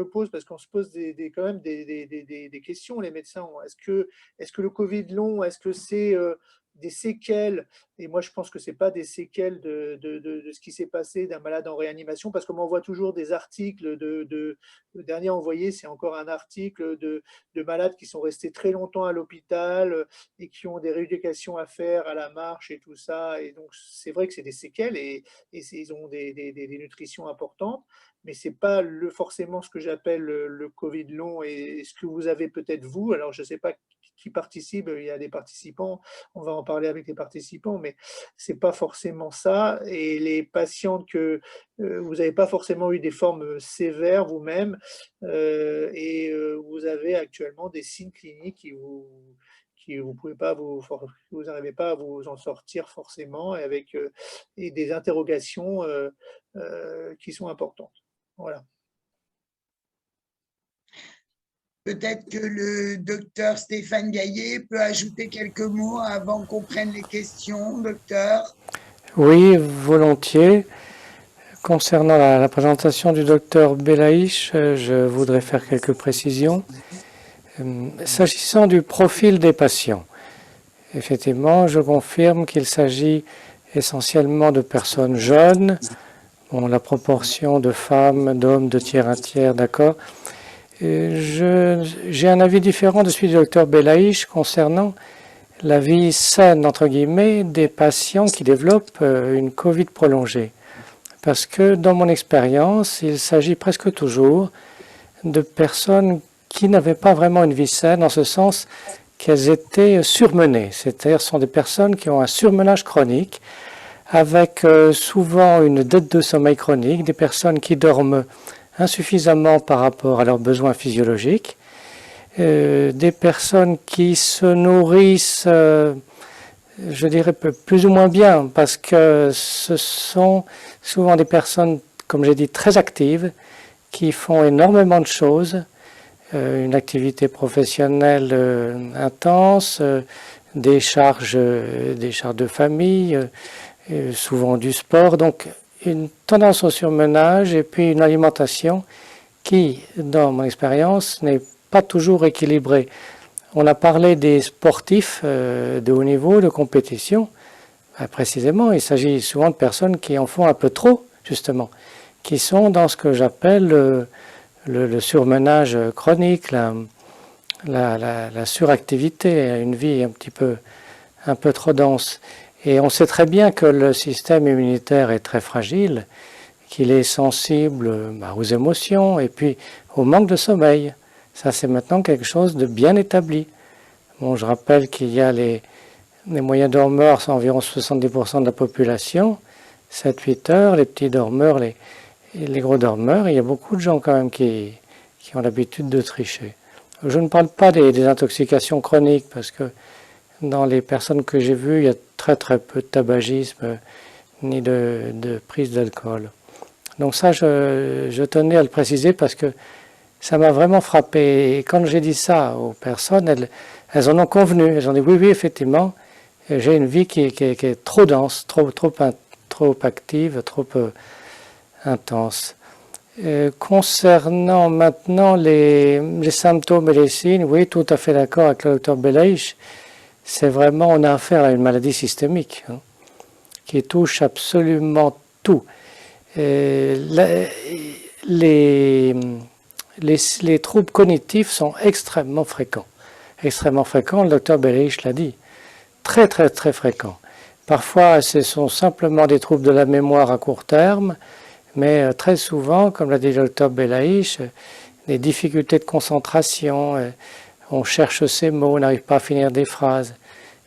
me pose, parce qu'on se pose quand même des questions, les médecins. Est-ce que le Covid long, est-ce que c'est des séquelles? Et moi, je pense que c'est pas des séquelles de ce qui s'est passé d'un malade en réanimation, parce qu'on m'envoie toujours des articles le dernier envoyé, c'est encore un article de malades qui sont restés très longtemps à l'hôpital et qui ont des rééducations à faire à la marche et tout ça. Et donc, c'est vrai que c'est des séquelles et ils ont des nutritions importantes, mais c'est pas forcément ce que j'appelle le Covid long et ce que vous avez peut-être vous. Alors, je sais pas qui participe, il y a des participants, on va en parler avec les participants, mais c'est pas forcément ça. Et les patientes que vous n'avez pas forcément eu des formes sévères vous-même, vous avez actuellement des signes cliniques qui vous pouvez pas vous n'arrivez pas à vous en sortir forcément, et avec et des interrogations qui sont importantes. Voilà. Peut-être que le docteur Stéphane Gaillet peut ajouter quelques mots avant qu'on prenne les questions, docteur. Oui, volontiers. Concernant la présentation du docteur Belaïch, je voudrais faire quelques précisions. S'agissant du profil des patients, effectivement, je confirme qu'il s'agit essentiellement de personnes jeunes. Bon, la proportion de femmes, d'hommes, de tiers, un tiers, d'accord. J'ai un avis différent de celui du docteur Belaïch concernant la vie saine, entre guillemets, des patients qui développent une Covid prolongée. Parce que dans mon expérience, il s'agit presque toujours de personnes qui n'avaient pas vraiment une vie saine, en ce sens qu'elles étaient surmenées. C'est-à-dire ce sont des personnes qui ont un surmenage chronique, avec souvent une dette de sommeil chronique, des personnes qui dorment insuffisamment par rapport à leurs besoins physiologiques, des personnes qui se nourrissent, je dirais plus ou moins bien, parce que ce sont souvent des personnes, comme j'ai dit, très actives, qui font énormément de choses, une activité professionnelle intense, des charges de famille, souvent du sport, donc une tendance au surmenage et puis une alimentation qui, dans mon expérience, n'est pas toujours équilibrée. On a parlé des sportifs de haut niveau, de compétition. Précisément, il s'agit souvent de personnes qui en font un peu trop, justement, qui sont dans ce que j'appelle le surmenage chronique, la suractivité, une vie un peu trop dense. Et on sait très bien que le système immunitaire est très fragile, qu'il est sensible aux émotions et puis au manque de sommeil. Ça, c'est maintenant quelque chose de bien établi. Bon, je rappelle qu'il y a les moyens dormeurs, c'est environ 70% de la population, 7-8 heures, les petits dormeurs, les gros dormeurs. Il y a beaucoup de gens quand même qui ont l'habitude de tricher. Je ne parle pas des intoxications chroniques, parce que dans les personnes que j'ai vues, il y a très très peu de tabagisme ni de prise d'alcool. Donc ça, je tenais à le préciser parce que ça m'a vraiment frappé. Et quand j'ai dit ça aux personnes, elles en ont convenu. Elles ont dit oui, effectivement, j'ai une vie qui est trop dense, trop active, trop intense. Concernant maintenant les symptômes et les signes, oui, tout à fait d'accord avec le docteur Belaïch. C'est vraiment, on a affaire à une maladie systémique qui touche absolument tout. Les troubles cognitifs sont extrêmement fréquents. Extrêmement fréquents, le docteur Belaïch l'a dit. Très, très, très fréquents. Parfois, ce sont simplement des troubles de la mémoire à court terme, mais très souvent, comme l'a dit le docteur Belaïch, des difficultés de concentration, on cherche ses mots, on n'arrive pas à finir des phrases.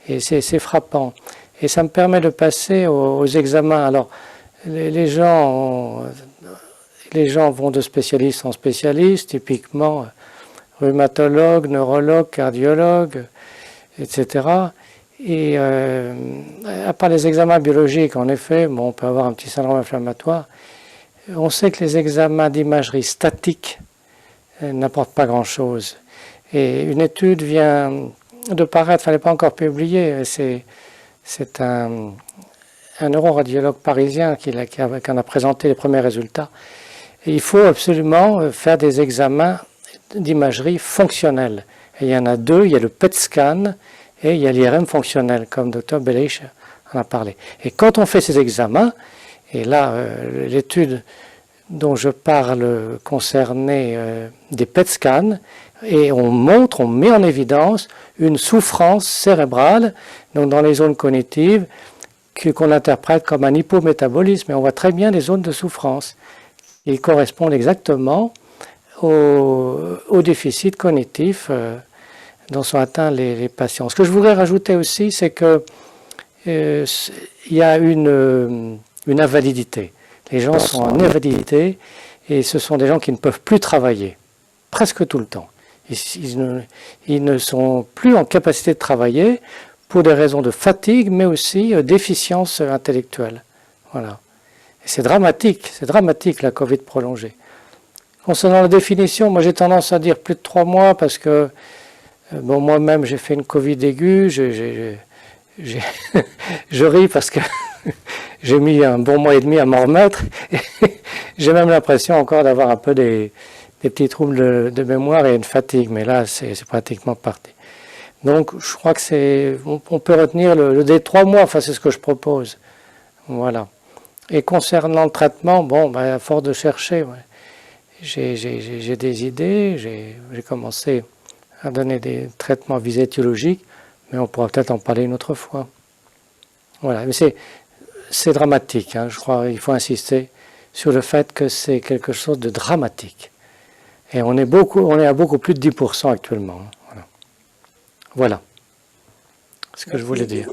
Et c'est frappant. Et ça me permet de passer aux examens. Alors, les gens vont de spécialiste en spécialiste, typiquement rhumatologue, neurologue, cardiologue, etc. Et à part les examens biologiques, en effet, on peut avoir un petit syndrome inflammatoire. On sait que les examens d'imagerie statique n'apportent pas grand-chose. Et une étude vient de paraître, elle n'est pas encore publiée, c'est un neuroradiologue parisien qui en a présenté les premiers résultats. Et il faut absolument faire des examens d'imagerie fonctionnelle. Et il y en a deux, il y a le PET scan et il y a l'IRM fonctionnel, comme Dr Belaïch en a parlé. Et quand on fait ces examens, et là, l'étude dont je parle concernait des PET scans, et on met en évidence une souffrance cérébrale, donc dans les zones cognitives, qu'on interprète comme un hypométabolisme, et on voit très bien les zones de souffrance. Ils correspondent exactement au déficit cognitif dont sont atteints les patients. Ce que je voudrais rajouter aussi, c'est que il y a une invalidité. Les gens sont en invalidité et ce sont des gens qui ne peuvent plus travailler, presque tout le temps. Ils ne sont plus en capacité de travailler pour des raisons de fatigue, mais aussi d'efficience intellectuelle. Voilà. Et c'est dramatique la Covid prolongée. Concernant la définition, moi j'ai tendance à dire plus de 3 mois parce que bon, moi-même j'ai fait une Covid aiguë, je ris parce que j'ai mis un bon mois et demi à m'en remettre. J'ai même l'impression encore d'avoir un peu des petits troubles de mémoire et une fatigue, mais là c'est pratiquement parti. Donc je crois que on peut retenir le délai de 3 mois, enfin c'est ce que je propose. Voilà. Et concernant le traitement, bon, à force de chercher, ouais, j'ai des idées, j'ai commencé à donner des traitements à visée étiologique, mais on pourra peut-être en parler une autre fois. Voilà, mais c'est dramatique, hein, je crois qu'il faut insister sur le fait que c'est quelque chose de dramatique. Et on est à beaucoup plus de 10% actuellement. Voilà ce que je voulais dire.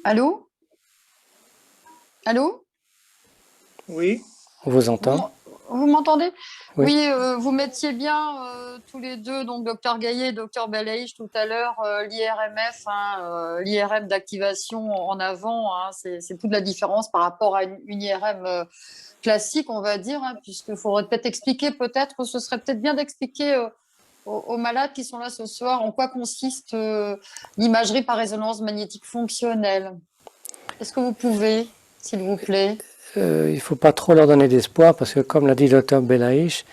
Allô? Allô? Oui. On vous entend? Vous m'entendez? Oui, Oui, vous mettiez bien tous les deux, donc Dr Gaillet et Dr Belaïch tout à l'heure, l'IRMF, l'IRM d'activation en avant, hein, c'est toute la différence par rapport à une IRM classique, on va dire, hein, puisqu'il faudrait peut-être expliquer, ce serait peut-être bien d'expliquer aux malades qui sont là ce soir en quoi consiste l'imagerie par résonance magnétique fonctionnelle. Est-ce que vous pouvez, s'il vous plaît? il ne faut pas trop leur donner d'espoir parce que, comme l'a dit le Dr Belaïch,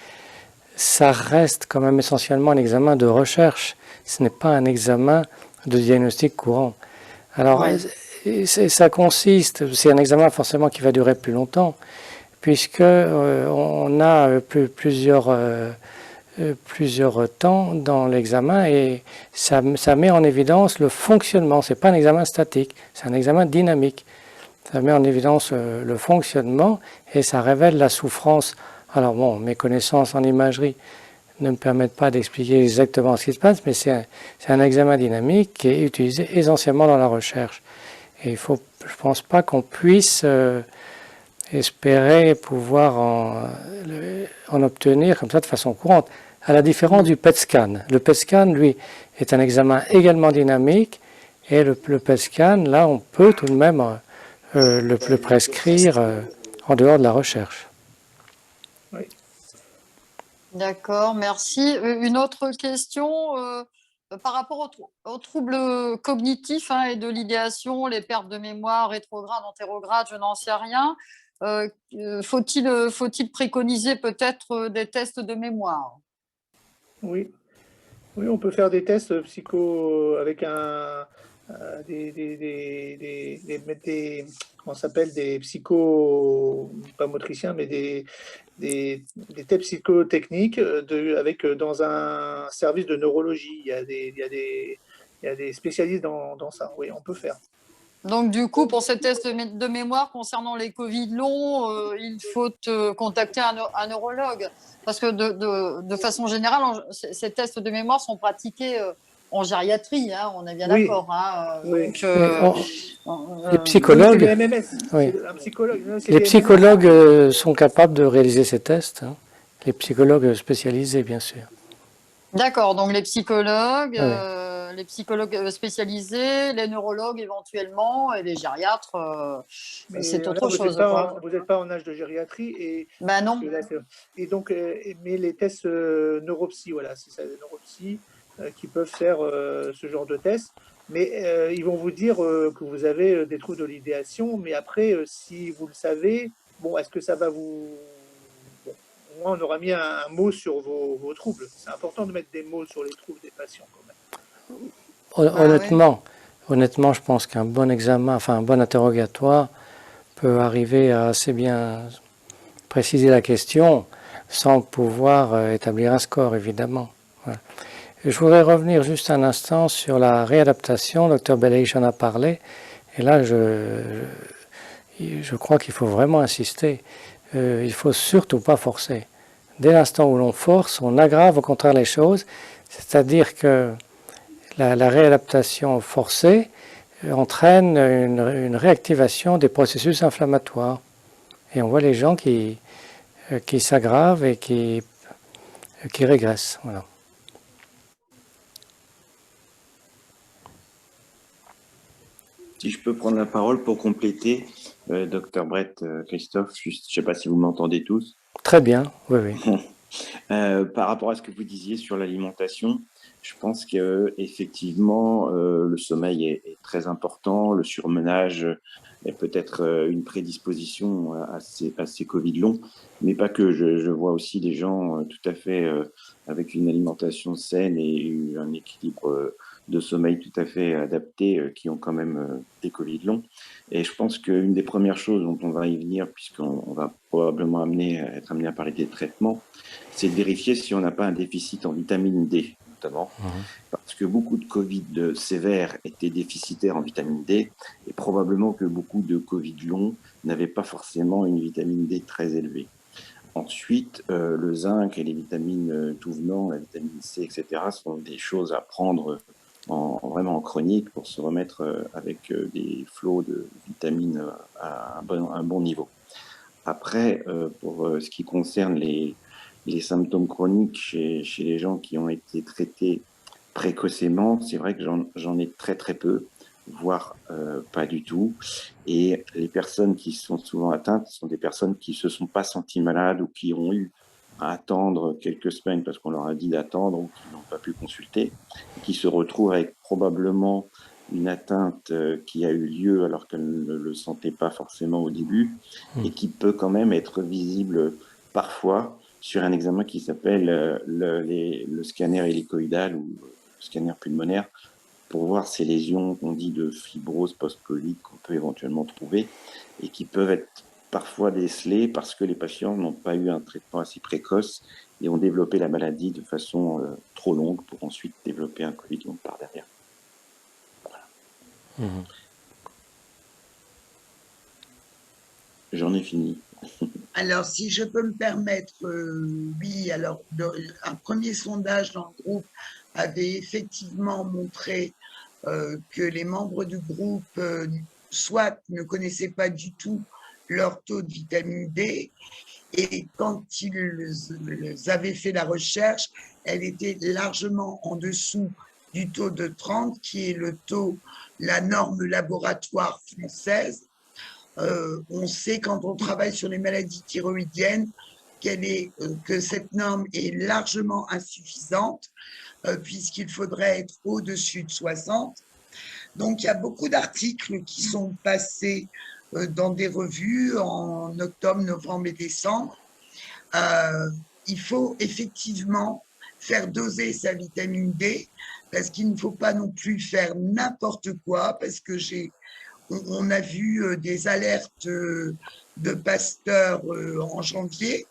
ça reste quand même essentiellement un examen de recherche. Ce n'est pas un examen de diagnostic courant. Alors, ça consiste, c'est un examen forcément qui va durer plus longtemps, puisque on a plusieurs temps dans l'examen et ça met en évidence le fonctionnement. Ce n'est pas un examen statique, c'est un examen dynamique. Ça met en évidence le fonctionnement et ça révèle la souffrance. Alors bon, mes connaissances en imagerie ne me permettent pas d'expliquer exactement ce qui se passe, mais c'est un examen dynamique qui est utilisé essentiellement dans la recherche. Et je ne pense pas qu'on puisse espérer pouvoir en obtenir comme ça de façon courante. À la différence du PET scan. Le PET scan, lui, est un examen également dynamique et le PET scan, là, on peut tout de même le prescrire en dehors de la recherche. Oui. D'accord, merci. Une autre question par rapport aux troubles cognitifs et de l'idéation, les pertes de mémoire, rétrograde, antérograde, je n'en sais rien. Faut-il préconiser peut-être des tests de mémoire? Oui. Oui, on peut faire des tests psycho avec comment ça s'appelle, des psycho, pas motriciens, mais des tests psychotechniques dans un service de neurologie. Il y a des spécialistes dans ça. Oui, on peut faire. Donc, du coup, pour ces tests de mémoire concernant les Covid longs, il faut contacter un neurologue. Parce que de façon générale, ces tests de mémoire sont pratiqués en gériatrie, hein, on est bien d'accord. Hein, oui. Les psychologues, c'est le MMS. Oui. Un psychologue, les psychologues sont capables de réaliser ces tests. Hein. Les psychologues spécialisés, bien sûr. D'accord, donc les psychologues, Oui. les psychologues spécialisés, les neurologues éventuellement, et les gériatres, c'est autre chose. Vous n'êtes pas en âge de gériatrie. Et, ben non. Et donc, mais les tests neuropsy, voilà, c'est ça, les neuropsy qui peuvent faire ce genre de tests. Mais ils vont vous dire que vous avez des troubles de l'idéation, mais après, si vous le savez, bon, est-ce que ça va vous... Bon, au moins, on aura mis un mot sur vos troubles. C'est important de mettre des mots sur les troubles des patients quand même. Honnêtement, je pense qu'un bon examen, enfin un bon interrogatoire peut arriver à assez bien préciser la question sans pouvoir établir un score, évidemment. Voilà. Je voudrais revenir juste un instant sur la réadaptation. Le Dr Belaïch en a parlé. Et là, je crois qu'il faut vraiment insister. Il ne faut surtout pas forcer. Dès l'instant où l'on force, on aggrave au contraire les choses. C'est-à-dire que la réadaptation forcée entraîne une réactivation des processus inflammatoires. Et on voit les gens qui s'aggravent et qui régressent. Voilà. Si je peux prendre la parole pour compléter, Dr Brett, Christophe, je ne sais pas si vous m'entendez tous. Très bien, oui. Par rapport à ce que vous disiez sur l'alimentation, je pense qu'effectivement, le sommeil est très important, le surmenage est peut-être une prédisposition à ces Covid longs, mais pas que. Je vois aussi des gens tout à fait avec une alimentation saine et un équilibre de sommeil tout à fait adapté qui ont quand même des Covid longs. Et je pense qu'une des premières choses dont on va y venir, puisqu'on va probablement être amené à parler des traitements, c'est de vérifier si on n'a pas un déficit en vitamine D, notamment, parce que beaucoup de Covid sévères étaient déficitaires en vitamine D, et probablement que beaucoup de Covid longs n'avaient pas forcément une vitamine D très élevée. Ensuite, le zinc et les vitamines tout venant, la vitamine C, etc., sont des choses à prendre vraiment en chronique pour se remettre avec des flots de vitamines à un bon niveau. Après, pour ce qui concerne les symptômes chroniques chez les gens qui ont été traités précocement, c'est vrai que j'en ai très très peu, voire pas du tout. Et les personnes qui sont souvent atteintes sont des personnes qui ne se sont pas senties malades ou qui ont eu à attendre quelques semaines parce qu'on leur a dit d'attendre ou qui n'ont pas pu consulter, qui se retrouvent avec probablement une atteinte qui a eu lieu alors qu'elle ne le sentait pas forcément au début et qui peut quand même être visible parfois sur un examen qui s'appelle le scanner hélicoïdal ou le scanner pulmonaire pour voir ces lésions qu'on dit de fibrose post-Covid qu'on peut éventuellement trouver et qui peuvent être parfois décelées parce que les patients n'ont pas eu un traitement assez précoce et ont développé la maladie de façon trop longue pour ensuite développer un Covid long par derrière. Voilà. J'en ai fini. Alors, si je peux me permettre, oui, alors un premier sondage dans le groupe avait effectivement montré que les membres du groupe soit ne connaissaient pas du tout leur taux de vitamine D, et quand ils avaient fait la recherche, elle était largement en dessous du taux de 30, qui est le taux, la norme laboratoire française. On sait quand on travaille sur les maladies thyroïdiennes que cette norme est largement insuffisante puisqu'il faudrait être au-dessus de 60. Donc, il y a beaucoup d'articles qui sont passés dans des revues en octobre, novembre et décembre. Il faut effectivement faire doser sa vitamine D parce qu'il ne faut pas non plus faire n'importe quoi parce que on a vu des alertes de pasteurs en janvier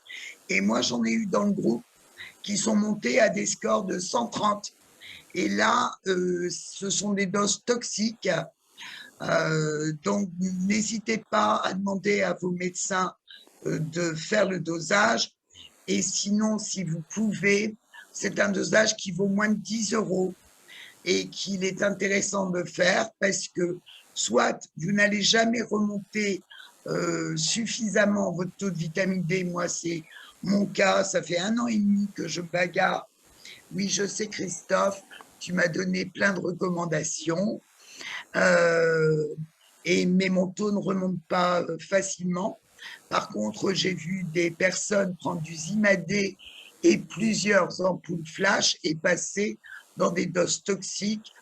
et moi j'en ai eu dans le groupe qui sont montés à des scores de 130. Et là, ce sont des doses toxiques. Donc, n'hésitez pas à demander à vos médecins de faire le dosage. Et sinon, si vous pouvez, c'est un dosage qui vaut moins de 10 € et qu'il est intéressant de faire parce que soit vous n'allez jamais remonter suffisamment votre taux de vitamine D. Moi, c'est mon cas, ça fait 1 an et demi que je bagarre. Oui, je sais, Christophe, tu m'as donné plein de recommandations, mais mon taux ne remonte pas facilement. Par contre, j'ai vu des personnes prendre du Zimadé et plusieurs ampoules flash et passer dans des doses toxiques.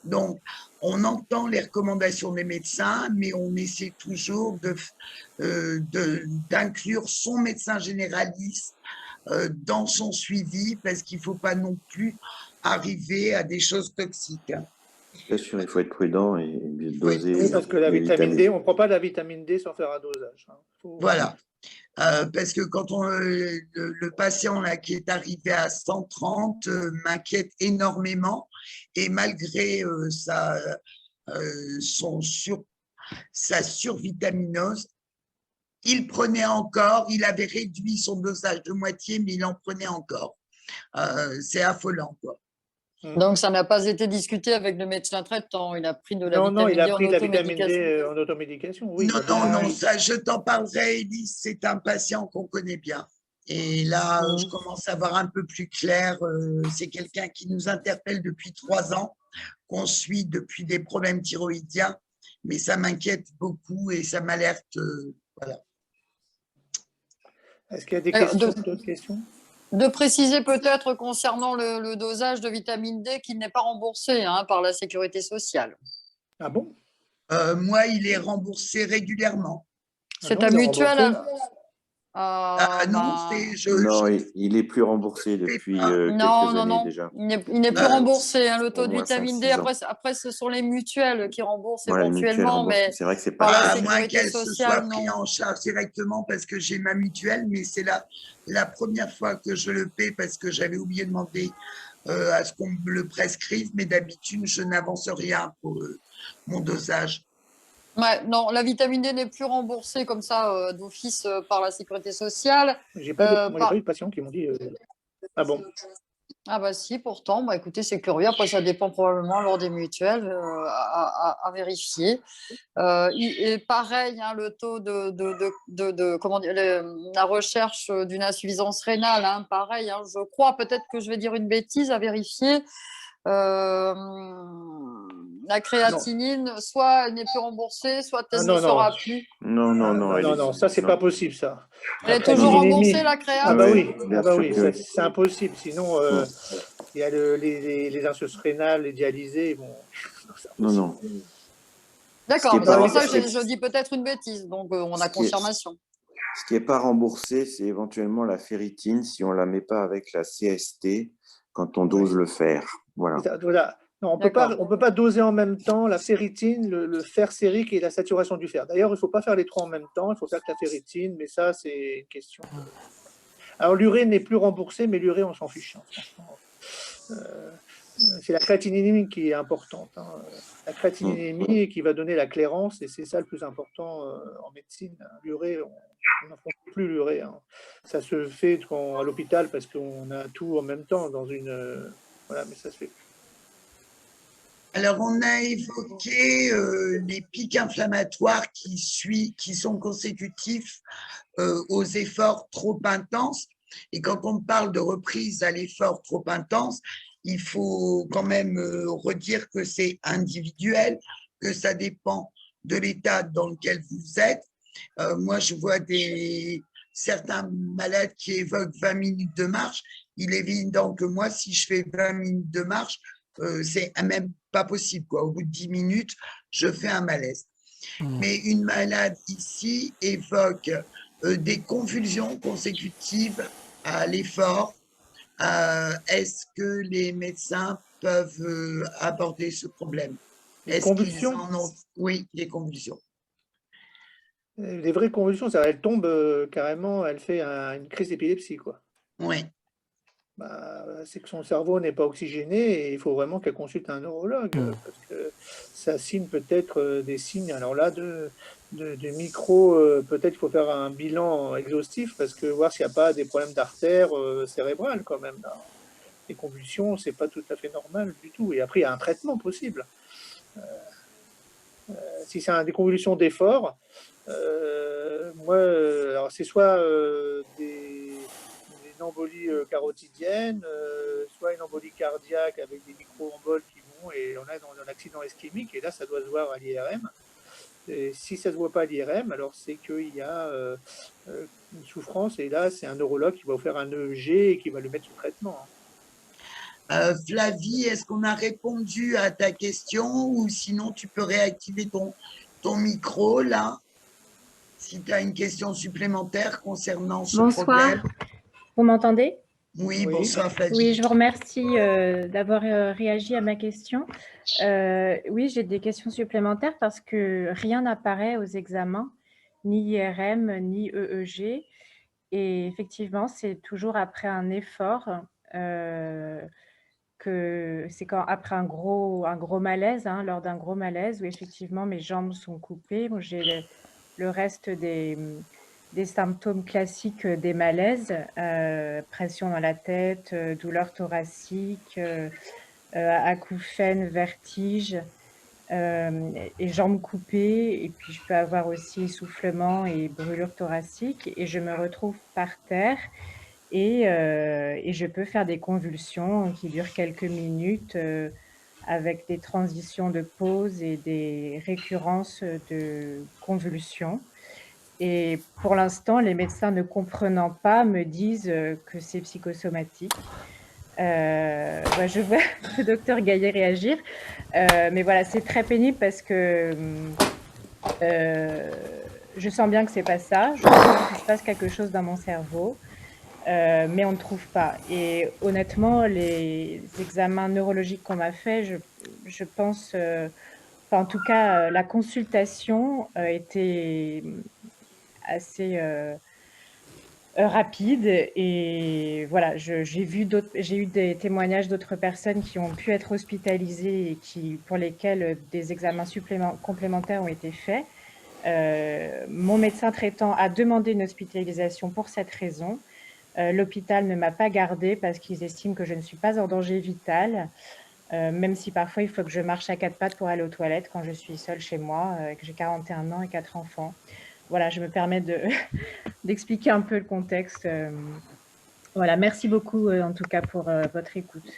Donc, on entend les recommandations des médecins, mais on essaie toujours d'inclure son médecin généraliste dans son suivi, parce qu'il ne faut pas non plus arriver à des choses toxiques. Bien sûr, il faut être prudent et doser. Oui, parce que la les vitamine D, on ne prend pas de la vitamine D sans faire un dosage. Voilà. Parce que quand le patient là, qui est arrivé à 130 m'inquiète énormément, et malgré sa survitaminose, il prenait encore, il avait réduit son dosage de moitié, mais il en prenait encore. C'est affolant, quoi. Donc, ça n'a pas été discuté avec le médecin traitant. Il a pris de la Non, il vitamine a D en pris de la vitamine automédication. D en automédication. Oui, Non, ça, je t'en parlerai, Élise, c'est un patient qu'on connaît bien. Et là, je commence à voir un peu plus clair. C'est quelqu'un qui nous interpelle depuis 3 ans, qu'on suit depuis des problèmes thyroïdiens, mais ça m'inquiète beaucoup et ça m'alerte. Voilà. Est-ce qu'il y a des questions, d'autres questions? De préciser peut-être concernant le dosage de vitamine D qu'il n'est pas remboursé par la sécurité sociale. Ah bon? Moi, il est remboursé régulièrement. C'est ta mutuelle. Non, il est plus remboursé depuis quelques années déjà. Il n'est plus remboursé. Le taux de vitamine D, après, ce sont les mutuelles qui remboursent éventuellement, mais c'est vrai que c'est pas pas à moins qu'elle se soit pris en charge directement parce que j'ai ma mutuelle, mais c'est la première fois que je le paie parce que j'avais oublié de demander à ce qu'on me le prescrive, mais d'habitude, je n'avance rien pour mon dosage. Ouais, non, la vitamine D n'est plus remboursée comme ça d'office par la sécurité sociale. J'ai pas eu de patients qui m'ont dit ah bon. Ah bah si, pourtant, écoutez, c'est curieux. Après, ça dépend probablement lors des mutuelles à vérifier. Et pareil, le taux comment dire, la recherche d'une insuffisance rénale, pareil. Je crois, peut-être que je vais dire une bêtise à vérifier. La créatinine, soit elle n'est plus remboursée, soit elle ne sera plus. Non, ça c'est pas possible ça. Elle est toujours remboursée, la créa? Ah bah oui, c'est impossible. Sinon, il y a les insuffisances rénales, les dialysés. Non. D'accord, c'est pour ça que je dis peut-être une bêtise, donc on a confirmation. Ce qui n'est pas remboursé, c'est éventuellement la ferritine si on ne la met pas avec la CST quand on dose le fer. Voilà. Non, on peut pas doser en même temps la ferritine, le fer sérique et la saturation du fer. D'ailleurs, il ne faut pas faire les trois en même temps, il faut faire que la ferritine, mais ça, c'est une question. Alors, l'urée n'est plus remboursée, mais l'urée, on s'en fiche. Franchement. C'est la créatininémie qui est importante. La créatininémie qui va donner la clairance, et c'est ça le plus important en médecine. L'urée, on n'en prend plus l'urée. Ça se fait à l'hôpital parce qu'on a tout en même temps dans une. Voilà, mais ça se fait. Alors, on a évoqué les pics inflammatoires qui sont consécutifs aux efforts trop intenses. Et quand on parle de reprise à l'effort trop intense, il faut quand même redire que c'est individuel, que ça dépend de l'état dans lequel vous êtes. Moi, je vois certains malades qui évoquent 20 minutes de marche. Il est évident que moi, si je fais 20 minutes de marche, c'est même pas possible, quoi. Au bout de 10 minutes, je fais un malaise. Mais une malade ici évoque des convulsions consécutives à l'effort. Est-ce que les médecins peuvent aborder ce problème? Les convulsions? Oui, les convulsions. Les vraies convulsions, elle tombe carrément, elle fait une crise d'épilepsie, quoi. Oui. C'est que son cerveau n'est pas oxygéné et il faut vraiment qu'elle consulte un neurologue parce que ça signe peut-être des signes. Alors là, de micro, peut-être qu'il faut faire un bilan exhaustif parce que voir s'il n'y a pas des problèmes d'artère cérébrale quand même. Là. Les convulsions, c'est pas tout à fait normal du tout. Et après, il y a un traitement possible. Si c'est des convulsions d'effort, alors c'est soit une embolie carotidienne, soit une embolie cardiaque avec des micro-emboles qui vont, et on a dans un accident ischémique, et là, ça doit se voir à l'IRM. Et si ça ne se voit pas à l'IRM, alors c'est qu'il y a une souffrance, et là, c'est un neurologue qui va vous faire un EEG et qui va le mettre sous traitement. Flavie, est-ce qu'on a répondu à ta question ou sinon tu peux réactiver ton micro là, si tu as une question supplémentaire concernant ce Bonsoir, problème. vous m'entendez? Oui, Oui. bonsoir Flavie. Oui, je vous remercie d'avoir réagi à ma question. Oui, j'ai des questions supplémentaires parce que rien n'apparaît aux examens, ni IRM, ni EEG. Et effectivement, c'est toujours après un effort, que c'est après un gros malaise, hein, lors d'un gros malaise où effectivement mes jambes sont coupées. Bon, j'ai le reste des symptômes classiques des malaises, pression dans la tête, douleur thoracique, acouphènes, vertige, et jambes coupées. Et puis je peux avoir aussi essoufflement et brûlure thoracique. Et je me retrouve par terre et je peux faire des convulsions qui durent quelques minutes, avec des transitions de pause et des récurrences de convulsions. Et pour l'instant, les médecins ne comprenant pas me disent que c'est psychosomatique. Je vois le docteur Gaillet réagir, mais voilà, c'est très pénible parce que je sens bien que c'est pas ça. Je sens qu'il se passe quelque chose dans mon cerveau, mais on ne trouve pas. Et honnêtement, les examens neurologiques qu'on m'a fait, je pense, en tout cas, la consultation était assez rapide. Et voilà, j'ai eu des témoignages d'autres personnes qui ont pu être hospitalisées et pour lesquelles des examens complémentaires ont été faits. Mon médecin traitant a demandé une hospitalisation pour cette raison. L'hôpital ne m'a pas gardée parce qu'ils estiment que je ne suis pas en danger vital, même si parfois il faut que je marche à 4 pattes pour aller aux toilettes quand je suis seule chez moi, que j'ai 41 ans et 4 enfants. Voilà, je me permets d'expliquer un peu le contexte. Voilà, merci beaucoup en tout cas pour votre écoute.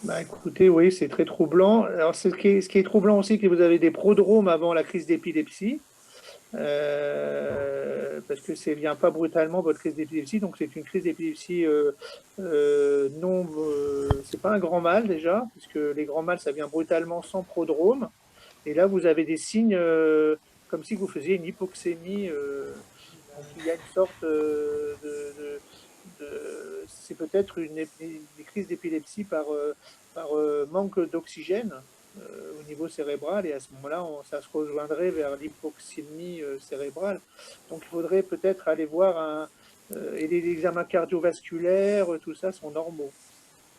Bah, écoutez, oui, c'est très troublant. Alors, ce qui est troublant aussi, c'est que vous avez des prodromes avant la crise d'épilepsie, parce que ça ne vient pas brutalement, votre crise d'épilepsie. Donc, c'est une crise d'épilepsie non... c'est pas un grand mal déjà, puisque les grands mâles, ça vient brutalement sans prodrome. Et là, vous avez des signes comme si vous faisiez une hypoxémie. Donc, il y a une sorte c'est peut-être une crise d'épilepsie par manque d'oxygène au niveau cérébral, et à ce moment-là, ça se rejoindrait vers l'hypoxémie cérébrale. Donc il faudrait peut-être aller voir et les examens cardiovasculaires, tout ça sont normaux.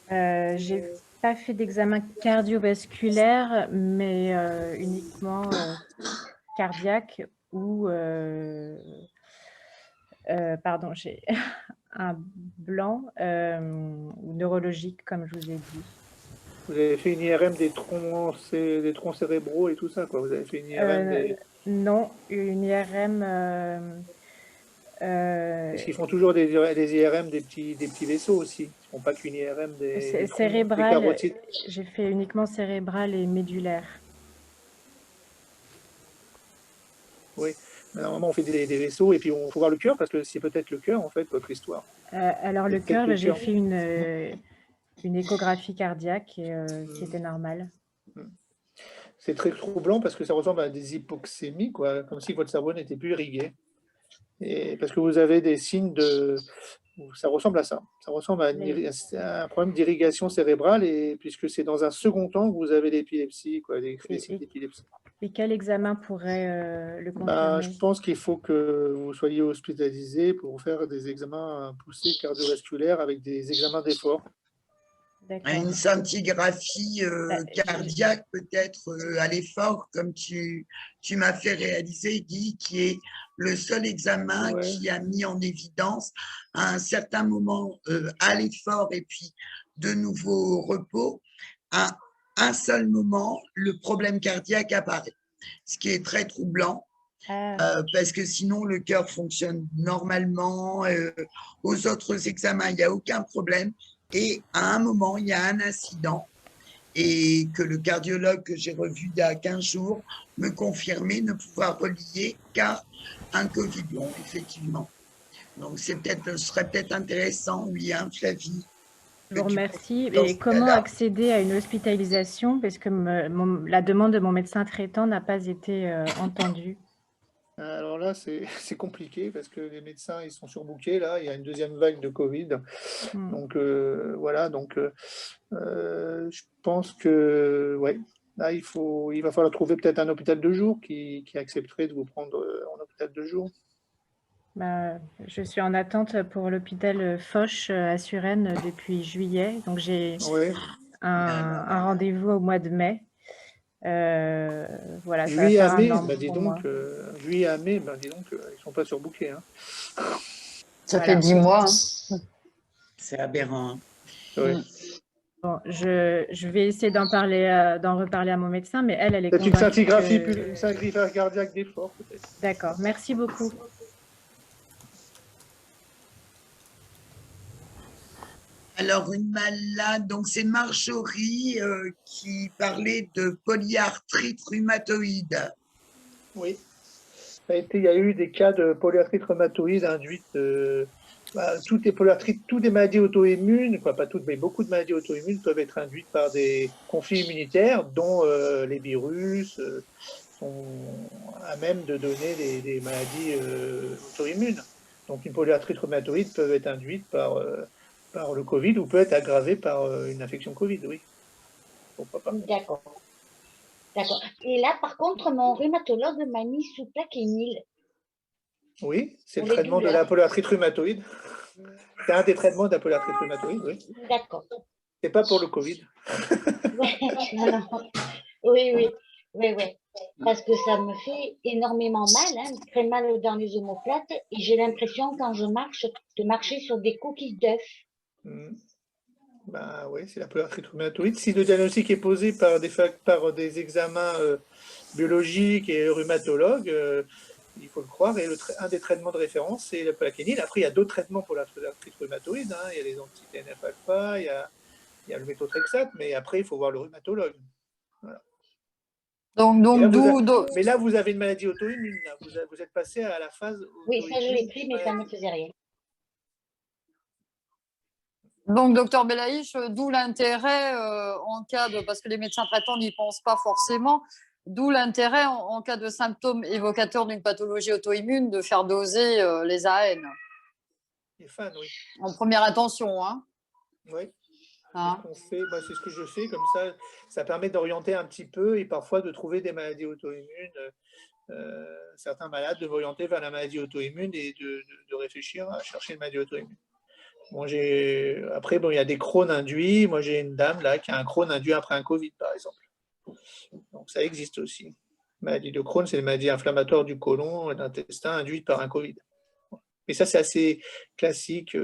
J'ai pas fait d'examen cardiovasculaire, mais uniquement cardiaque ou pardon, j'ai un blanc ou neurologique, comme je vous ai dit. Vous avez fait une IRM des troncs cérébraux et tout ça, quoi. Vous avez fait une IRM Non, une IRM... Parce qu'ils font toujours des IRM des petits vaisseaux aussi. Ils ne font pas qu'une IRM des cérébral. J'ai fait uniquement cérébral et médulaire. Oui. Normalement, on fait des vaisseaux et puis on faut voir le cœur parce que c'est peut-être le cœur, en fait, votre histoire. Alors, le cœur, j'ai fait une échographie cardiaque qui était normale. C'est très troublant parce que ça ressemble à des hypoxémies, quoi, comme si votre cerveau n'était plus irrigué. Et parce que vous avez des signes ça ressemble à ça. Ça ressemble à un problème d'irrigation cérébrale, et puisque c'est dans un second temps que vous avez l'épilepsie, quoi, les signes d'épilepsie. Et quel examen pourrait le confirmer? Je pense qu'il faut que vous soyez hospitalisé pour faire des examens poussés cardiovasculaires avec des examens d'effort. Une scintigraphie cardiaque peut-être à l'effort, comme tu m'as fait réaliser, Guy, qui est le seul examen qui a mis en évidence à un certain moment à l'effort et puis de nouveau au repos, à un seul moment, le problème cardiaque apparaît, ce qui est très troublant. Parce que sinon le cœur fonctionne normalement, aux autres examens il n'y a aucun problème, et à un moment il y a un incident et que le cardiologue que j'ai revu il y a 15 jours me confirmait ne pouvoir relier qu'à un Covid long, effectivement. Donc ce serait peut-être intéressant, oui, hein, Flavie. Je vous remercie. Dans ce Et comment cas-là, accéder à une hospitalisation? Parce que la demande de mon médecin traitant n'a pas été entendue. Alors là, c'est compliqué parce que les médecins, ils sont surbookés. Là, il y a une deuxième vague de Covid. Donc, voilà. Donc, je pense que, ouais, là, il va falloir trouver peut-être un hôpital de jour qui accepterait de vous prendre en hôpital de jour. Je suis en attente pour l'hôpital Foch à Suresnes depuis juillet. Donc, j'ai Ouais. un rendez-vous au mois de mai. Voilà, ça va Juillet faire à un mai, an bah, dis pour donc, moi. juillet à mai, bah, dis donc, ils sont pas surbookés. Hein. Ça Voilà. fait 10 mois. Hein. c'est aberrant. Hein. Ouais. Bon, je vais essayer d'en reparler à mon médecin, mais elle est Peut-être une convaincue scintigraphie, que... une scintigraphie cardiaque d'effort, peut-être. D'accord, merci beaucoup. Alors, une malade, donc c'est Marjorie qui parlait de polyarthrite rhumatoïde. Oui. Il y a eu des cas de polyarthrite rhumatoïde induite. Toutes les polyarthrites, toutes les maladies auto-immunes, pas toutes, mais beaucoup de maladies auto-immunes peuvent être induites par des conflits immunitaires, dont les virus sont à même de donner des maladies auto-immunes. Donc, une polyarthrite rhumatoïde peut être induite par le Covid ou peut être aggravée par une infection Covid, oui. Pourquoi pas. D'accord. D'accord. Et là, par contre, mon rhumatologue m'a mis sous plaquenil. Oui, c'est le Pour les traitement de douleurs. la polyarthrite rhumatoïde. C'est un des traitements de la polyarthrite rhumatoïde, oui. D'accord. C'est pas pour le Covid. Ouais, non. Oui, oui. Oui, oui. Parce que ça me fait énormément mal, hein, très mal dans les omoplates, et j'ai l'impression, quand je marche, de marcher sur des coquilles d'œufs. Ben oui, c'est la polyarthrite rhumatoïde. Si le diagnostic est posé par des examens biologiques et rhumatologues, il faut le croire, et un des traitements de référence, c'est la plaquenil. Après, il y a d'autres traitements pour la polyarthrite rhumatoïde. Hein. Il y a les anti-TNF-alpha, il y a le méthotrexate, mais après, il faut voir le rhumatologue. Voilà. Mais là, vous avez une maladie auto-immune. Vous êtes passé à la phase Oui, ça je l'ai pris, mais ça ne me faisait rien. Donc, docteur Belaïch, d'où l'intérêt en cas de, parce que les médecins traitants n'y pensent pas forcément, d'où l'intérêt en cas de symptômes évocateurs d'une pathologie auto-immune de faire doser les AN. Les fans, oui. En première intention, hein. Oui. Hein? C'est ce que je fais, comme ça permet d'orienter un petit peu et parfois de trouver des maladies auto-immunes. Certains malades de m'orienter vers la maladie auto-immune et de réfléchir à chercher une maladie auto-immune. Bon, après, il y a des Crohn induits. Moi, j'ai une dame là qui a un Crohn induit après un Covid, par exemple. Donc, ça existe aussi. La maladie de Crohn, c'est une maladie inflammatoire du côlon et de l'intestin induite par un Covid. Mais ça, c'est assez classique.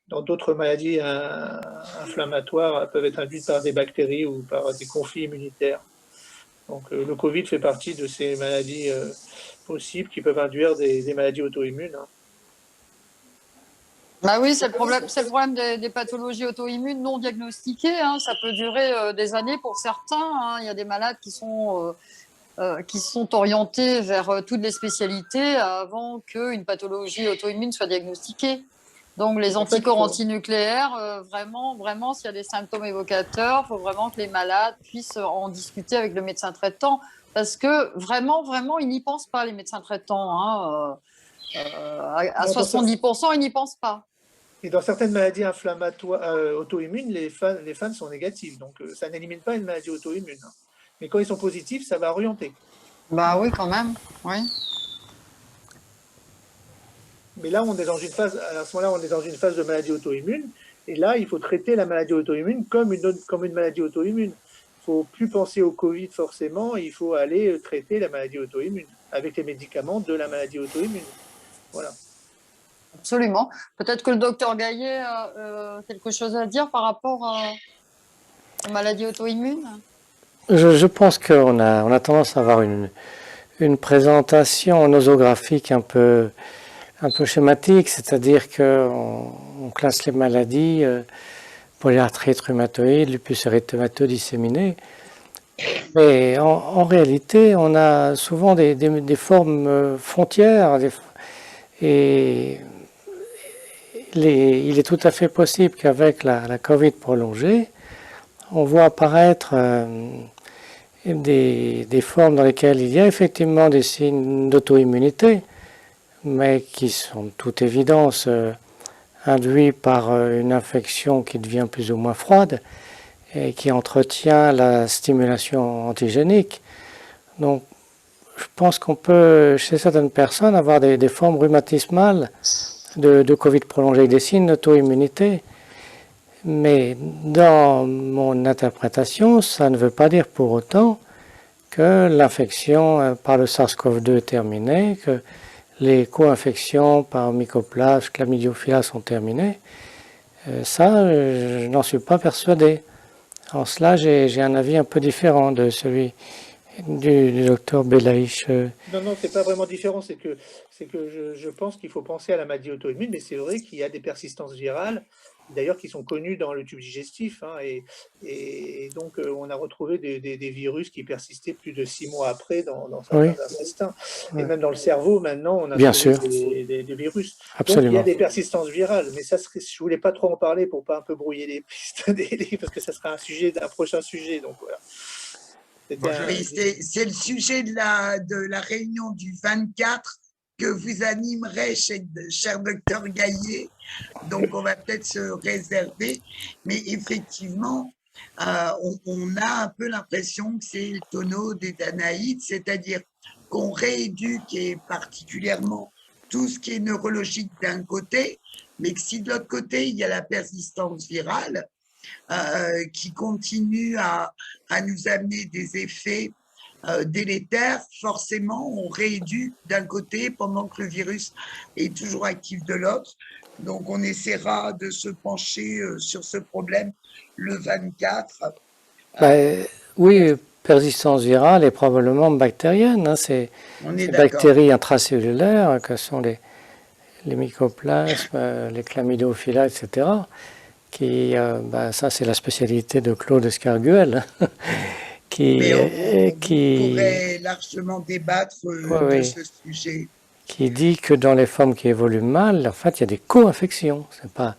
Dans d'autres maladies inflammatoires, elles peuvent être induites par des bactéries ou par des conflits immunitaires. Donc, le Covid fait partie de ces maladies possibles qui peuvent induire des maladies auto-immunes. Hein. Bah oui, c'est le problème des pathologies auto-immunes non diagnostiquées. Hein. Ça peut durer des années pour certains. Hein. Il y a des malades qui sont orientés vers toutes les spécialités avant qu'une pathologie auto-immune soit diagnostiquée. Donc, les anticorps antinucléaires, vraiment, s'il y a des symptômes évocateurs, il faut vraiment que les malades puissent en discuter avec le médecin traitant. Parce que vraiment, ils n'y pensent pas, les médecins traitants. Hein. À 70%, ils n'y pensent pas. Et dans certaines maladies inflammatoires auto-immunes, les fans sont négatifs. Donc, ça n'élimine pas une maladie auto-immune. Hein. Mais quand ils sont positifs, ça va orienter. Bah oui, quand même. Oui. Mais là, on est dans une phase, à ce moment-là, on est dans une phase de maladie auto-immune. Et là, il faut traiter la maladie auto-immune comme une maladie auto-immune. Il ne faut plus penser au Covid forcément. Il faut aller traiter la maladie auto-immune avec les médicaments de la maladie auto-immune. Voilà. Absolument. Peut-être que le docteur Gaillet a quelque chose à dire par rapport aux maladies auto-immunes. Je pense qu'on a tendance à avoir une présentation nosographique un peu schématique, c'est-à-dire qu'on classe les maladies, polyarthrite rhumatoïde, lupus érythémateux disséminé. Mais en réalité, on a souvent des formes frontières et il est tout à fait possible qu'avec la Covid prolongée, on voit apparaître des formes dans lesquelles il y a effectivement des signes d'auto-immunité, mais qui sont de toute évidence induits par une infection qui devient plus ou moins froide et qui entretient la stimulation antigénique. Donc, je pense qu'on peut, chez certaines personnes, avoir des formes rhumatismales de Covid prolongée, des signes d'auto-immunité. Mais dans mon interprétation, ça ne veut pas dire pour autant que l'infection par le SARS-CoV-2 est terminée, que les co-infections par mycoplasme, chlamydiophila sont terminées. Ça, je n'en suis pas persuadé. En cela, j'ai un avis un peu différent de celui du docteur Belaïch. Non, c'est pas vraiment différent. C'est que je pense qu'il faut penser à la maladie auto-immune, mais c'est vrai qu'il y a des persistances virales, d'ailleurs, qui sont connues dans le tube digestif. Hein, et donc, on a retrouvé des virus qui persistaient plus de 6 mois après dans certains intestins. Et même dans le cerveau, maintenant, on a trouvé des virus. Absolument. Donc, il y a des persistances virales. Mais ça serait, je voulais pas trop en parler pour pas un peu brouiller les pistes, parce que ça sera un prochain sujet. Donc, voilà. Oui, c'est le sujet de la réunion du 24 que vous animerez, cher docteur Gaillet. Donc, on va peut-être se réserver. Mais effectivement, on a un peu l'impression que c'est le tonneau des Danaïdes, c'est-à-dire qu'on rééduque et particulièrement tout ce qui est neurologique d'un côté, mais que si de l'autre côté, il y a la persistance virale, qui continue à nous amener des effets délétères, forcément, on rééduque d'un côté pendant que le virus est toujours actif de l'autre. Donc, on essaiera de se pencher sur ce problème le 24. Oui, persistance virale et probablement bactérienne. Hein, ces bactéries intracellulaires que sont les mycoplasmes, les chlamydiophila, etc., qui, ça c'est la spécialité de Claude Escarguel, on pourrait largement débattre de ce sujet. Qui dit que dans les formes qui évoluent mal, en fait, il y a des co-infections. C'est pas,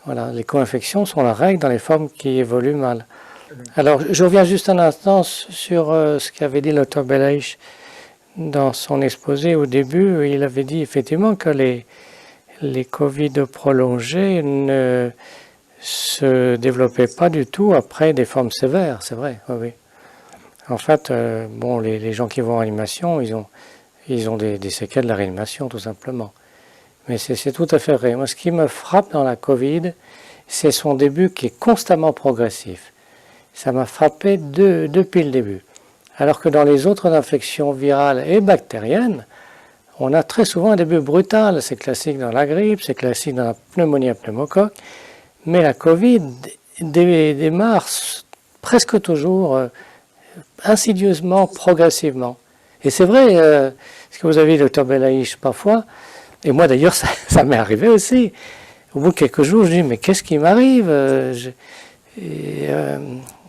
voilà, les co-infections sont la règle dans les formes qui évoluent mal. Alors, je reviens juste un instant sur ce qu'avait dit le Dr Belaïch dans son exposé au début. Il avait dit effectivement que les Covid prolongés ne se développaient pas du tout après des formes sévères, c'est vrai, oui. En fait, les gens qui vont en réanimation, ils ont des séquelles de la réanimation, tout simplement. Mais c'est tout à fait vrai. Moi, ce qui me frappe dans la Covid, c'est son début qui est constamment progressif. Ça m'a frappé depuis le début. Alors que dans les autres infections virales et bactériennes, on a très souvent un début brutal. C'est classique dans la grippe, c'est classique dans la pneumonie à pneumocoque. Mais la Covid démarre presque toujours insidieusement, progressivement. Et c'est vrai, ce que vous avez dit, docteur Belaïch, parfois, et moi d'ailleurs, ça m'est arrivé aussi. Au bout de quelques jours, je dis, mais qu'est-ce qui m'arrive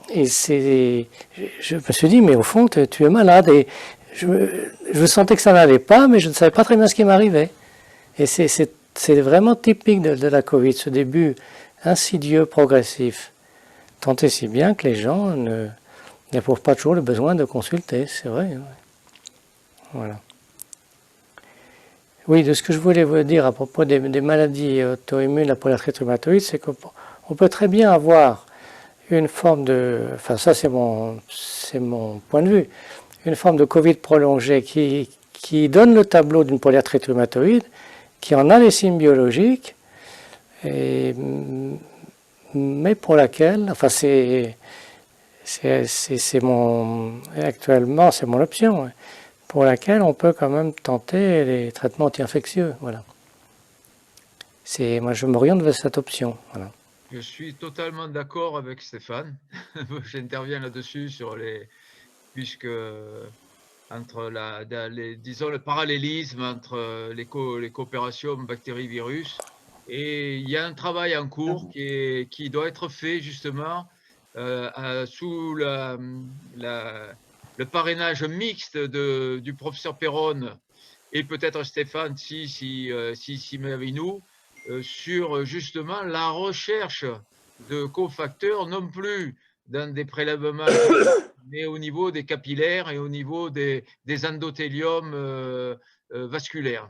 et je me suis dit, mais au fond, tu es malade. Et je sentais que ça n'allait pas, mais je ne savais pas très bien ce qui m'arrivait. Et c'est vraiment typique de la Covid, ce début insidieux, progressif. Tant et si bien que les gens n'éprouvent pas toujours le besoin de consulter, c'est vrai. Ouais. Voilà. Oui, de ce que je voulais vous dire à propos des maladies auto-immunes, la polyarthrite rhumatoïde, c'est qu'on peut très bien avoir une forme de... Enfin, ça, c'est mon point de vue. Une forme de Covid prolongée qui donne le tableau d'une polyarthrite rhumatoïde, qui en a les signes biologiques, mais pour laquelle... Enfin, actuellement, c'est mon option. Ouais, pour laquelle on peut quand même tenter les traitements anti-infectieux. Voilà. Moi, je m'oriente vers cette option. Voilà. Je suis totalement d'accord avec Stéphane. J'interviens là-dessus puisque entre disons le parallélisme entre les coopérations bactéries-virus, et il y a un travail en cours qui doit être fait justement sous le parrainage mixte du professeur Perron et peut-être Stéphane, s'il met avec nous, sur justement la recherche de cofacteurs, non plus dans des prélèvements, mais au niveau des capillaires et au niveau des endothéliums vasculaires.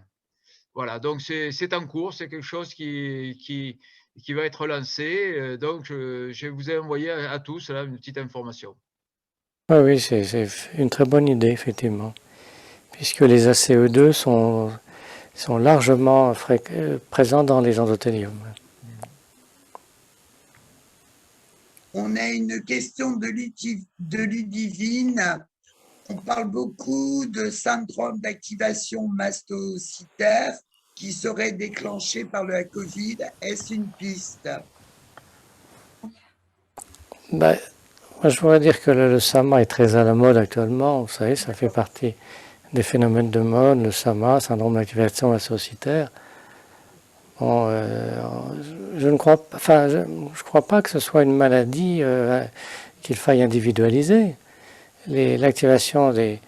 Voilà, donc c'est en cours, c'est quelque chose qui va être lancé. Donc, je vous ai envoyé à tous là, une petite information. Ah oui, c'est une très bonne idée, effectivement, puisque les ACE2 sont largement présents dans les endothéliums. On a une question de Ludivine. On parle beaucoup de syndrome d'activation mastocytaire qui serait déclenché par la Covid. Est-ce une piste? Ben, moi, je voudrais dire que le SAMA est très à la mode actuellement. Vous savez, ça fait partie des phénomènes de mode, le SAMA, syndrome d'activation mastocytaire. Bon, je ne crois pas, enfin, je crois pas que ce soit une maladie qu'il faille individualiser. L'activation des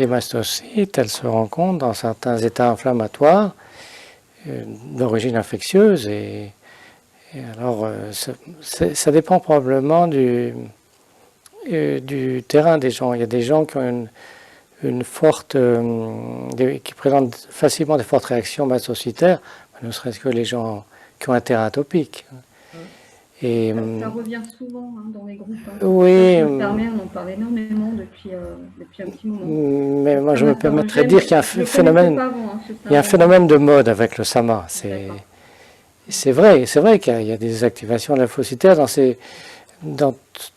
mastocytes, elle se rencontre dans certains états inflammatoires d'origine infectieuse et alors ça dépend probablement du terrain des gens. Il y a des gens qui ont une forte, qui présentent facilement des fortes réactions mastocytaires, ne serait-ce que les gens qui ont un terrain atopique. Et, ça revient souvent dans les groupes. Oui. On en parle énormément depuis un petit moment. Mais moi, je me permettrais de dire qu'il y a un phénomène, il y a un phénomène de mode avec le SAMA. C'est vrai qu'il y a des activations lymphocytaires dans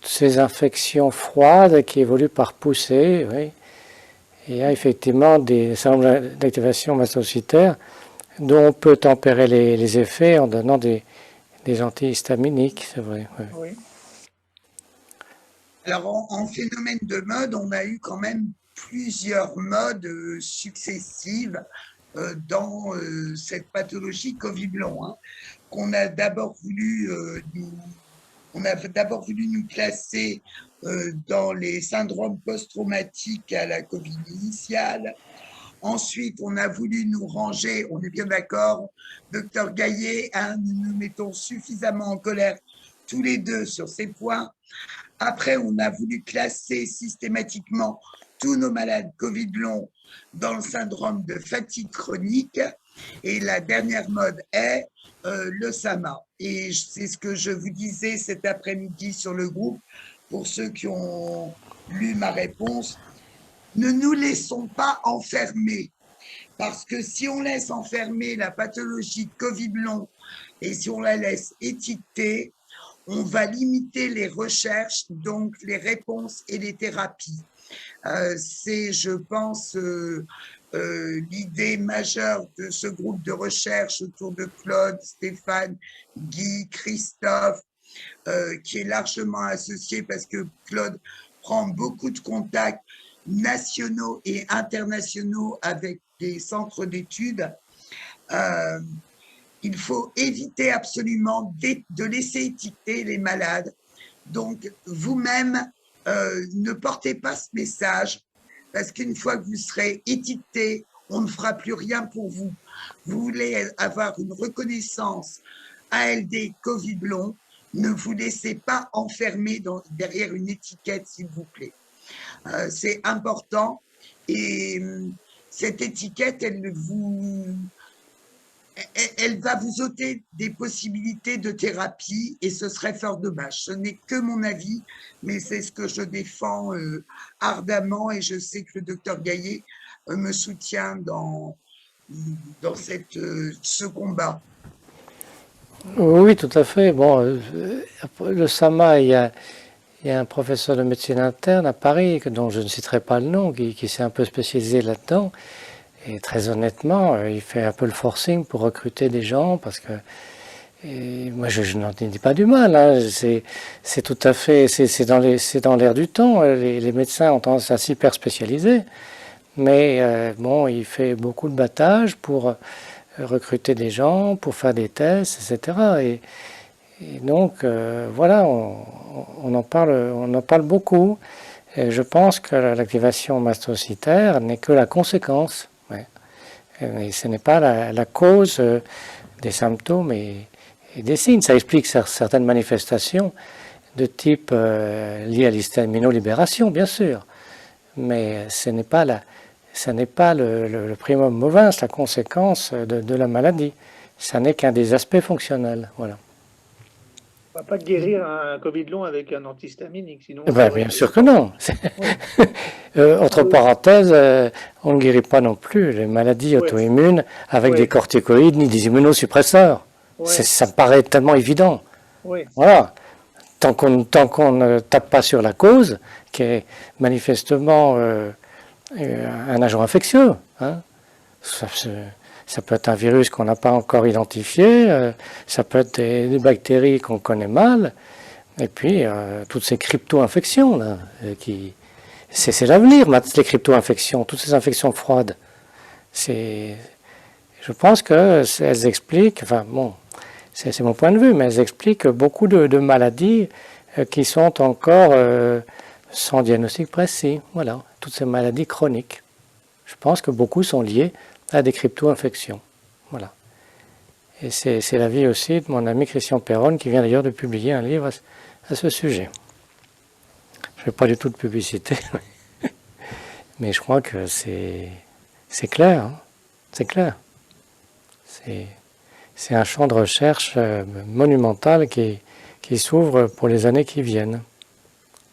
ces infections froides qui évoluent par poussée. Oui. Il y a effectivement des syndromes d'activation mastocytaire dont on peut tempérer les effets en donnant des antihistaminiques, c'est vrai. Ouais. Oui. Alors, en phénomène de mode, on a eu quand même plusieurs modes successives dans cette pathologie Covid long, hein, qu'on a d'abord voulu nous classer dans les syndromes post-traumatiques à la Covid initiale. Ensuite, on a voulu nous ranger, on est bien d'accord, docteur Gaillet, hein, nous nous mettons suffisamment en colère tous les deux sur ces points. Après, on a voulu classer systématiquement tous nos malades Covid long dans le syndrome de fatigue chronique. Et la dernière mode est le SAMA. Et c'est ce que je vous disais cet après-midi sur le groupe, pour ceux qui ont lu ma réponse. Ne nous laissons pas enfermer, parce que si on laisse enfermer la pathologie Covid long et si on la laisse étiqueter, on va limiter les recherches, donc les réponses et les thérapies. C'est, je pense, l'idée majeure de ce groupe de recherche autour de Claude, Stéphane, Guy, Christophe, qui est largement associé parce que Claude prend beaucoup de contacts nationaux et internationaux avec des centres d'études. Il faut éviter absolument de laisser étiqueter les malades. Donc, vous-même, ne portez pas ce message, parce qu'une fois que vous serez étiqueté, on ne fera plus rien pour vous. Vous voulez avoir une reconnaissance ALD Covid long, ne vous laissez pas enfermer derrière une étiquette, s'il vous plaît. C'est important, et cette étiquette, elle va vous ôter des possibilités de thérapie et ce serait fort dommage. Ce n'est que mon avis, mais c'est ce que je défends ardemment et je sais que le docteur Gaillet me soutient dans ce combat. Oui, tout à fait. Bon, le SAMA, il y a un professeur de médecine interne à Paris, dont je ne citerai pas le nom, qui s'est un peu spécialisé là-dedans. Et très honnêtement, il fait un peu le forcing pour recruter des gens, parce que moi je n'en dis pas du mal, hein. C'est tout à fait, c'est dans l'air du temps. Les médecins ont tendance à s'hyper spécialiser, mais bon, il fait beaucoup de battage pour recruter des gens, pour faire des tests, etc. Et donc voilà, on en parle beaucoup. Et je pense que l'activation mastocytaire n'est que la conséquence. Ouais. Et ce n'est pas la cause des symptômes et des signes. Ça explique certaines manifestations de type lié à l'histamino-libération, bien sûr. Mais ce n'est pas, le primum movens, la conséquence de la maladie. Ça n'est qu'un des aspects fonctionnels. Voilà. On ne va pas guérir un Covid long avec un antihistaminique, sinon. Bien sûr que non. Entre parenthèses, on ne guérit pas non plus les maladies auto-immunes avec des corticoïdes ni des immunosuppresseurs. Ça me paraît tellement évident. Voilà. Tant qu'on ne tape pas sur la cause, qui est manifestement un agent infectieux. Hein. Ça peut être un virus qu'on n'a pas encore identifié, ça peut être des bactéries qu'on connaît mal, et puis toutes ces crypto-infections, là, c'est l'avenir, les crypto-infections, toutes ces infections froides. Je pense qu'elles expliquent, enfin bon, c'est mon point de vue, mais elles expliquent beaucoup de maladies qui sont encore sans diagnostic précis. Voilà, toutes ces maladies chroniques. Je pense que beaucoup sont liées à des crypto-infections. Voilà. Et c'est l'avis aussi de mon ami Christian Perron, qui vient d'ailleurs de publier un livre à ce sujet. Je ne fais pas du tout de publicité, mais je crois que c'est clair. Hein. C'est clair. C'est un champ de recherche monumental qui s'ouvre pour les années qui viennent.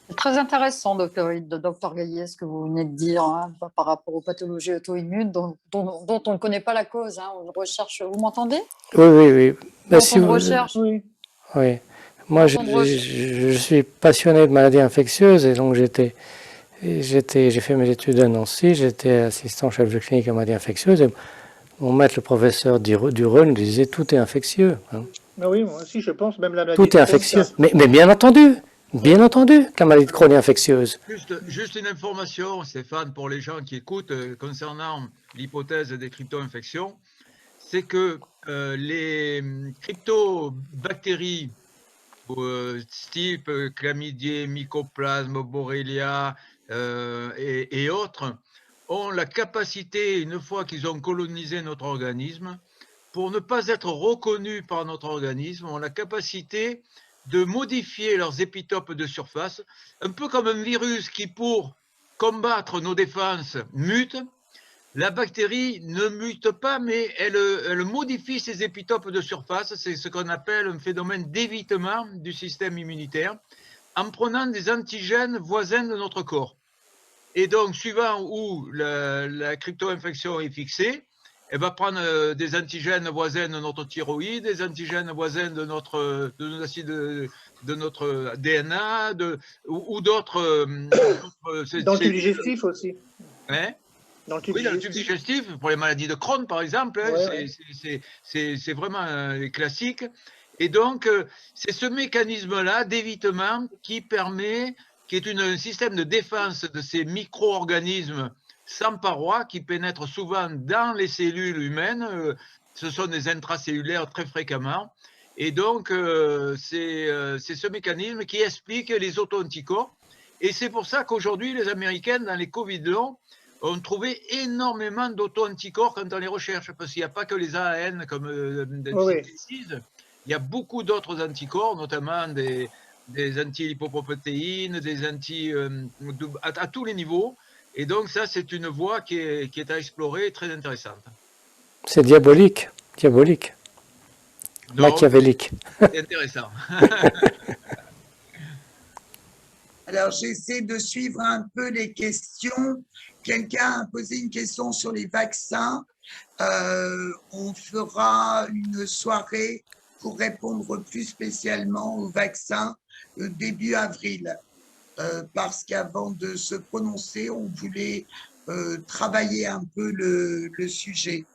C'est très intéressant, docteur Gaillet, ce que vous venez de dire par rapport aux pathologies auto-immunes dont on ne connaît pas la cause. On recherche. Vous m'entendez? Oui. Si vous recherche. Oui. Moi, je suis passionné de maladies infectieuses et donc j'ai fait mes études à Nancy, j'étais assistant chef de clinique en maladies infectieuses et mon maître, le professeur Dureux, nous disait tout est infectieux. Hein. Ah oui, moi aussi, je pense, même la maladie. Tout est infectieux. Mais bien entendu, que la maladie de Crohn est infectieuse. Juste une information, Stéphane, pour les gens qui écoutent concernant l'hypothèse des crypto-infections, c'est que les cryptobactéries type chlamydier, mycoplasme, borrelia et autres ont la capacité, une fois qu'ils ont colonisé notre organisme, pour ne pas être reconnus par notre organisme, ont la capacité de modifier leurs épitopes de surface, un peu comme un virus qui, pour combattre nos défenses, mute. La bactérie ne mute pas, mais elle modifie ses épitopes de surface. C'est ce qu'on appelle un phénomène d'évitement du système immunitaire, en prenant des antigènes voisins de notre corps. Et donc, suivant où la crypto-infection est fixée, elle va prendre des antigènes voisins de notre thyroïde, des antigènes voisins de notre DNA, ou d'autres. Dans le tube digestif aussi. Hein? Dans le tube digestif, pour les maladies de Crohn, par exemple, c'est vraiment classique. Et donc, c'est ce mécanisme-là d'évitement qui est un système de défense de ces micro-organismes sans paroi qui pénètrent souvent dans les cellules humaines. Ce sont des intracellulaires très fréquemment. Et donc, c'est ce mécanisme qui explique les auto-anticorps. Et c'est pour ça qu'aujourd'hui, les Américains, dans les Covid longs, ont trouvé énormément d'auto-anticorps quand on les recherche, parce qu'il n'y a pas que les AAN comme synthésise, il y a beaucoup d'autres anticorps, notamment des anti-lipoprotéines, des à tous les niveaux. Et donc ça, c'est une voie qui est à explorer, très intéressante. C'est diabolique. Donc, machiavélique. C'est intéressant. Alors, j'essaie de suivre un peu les questions. Quelqu'un a posé une question sur les vaccins. On fera une soirée pour répondre plus spécialement aux vaccins début avril. Parce qu'avant de se prononcer, on voulait travailler un peu le sujet.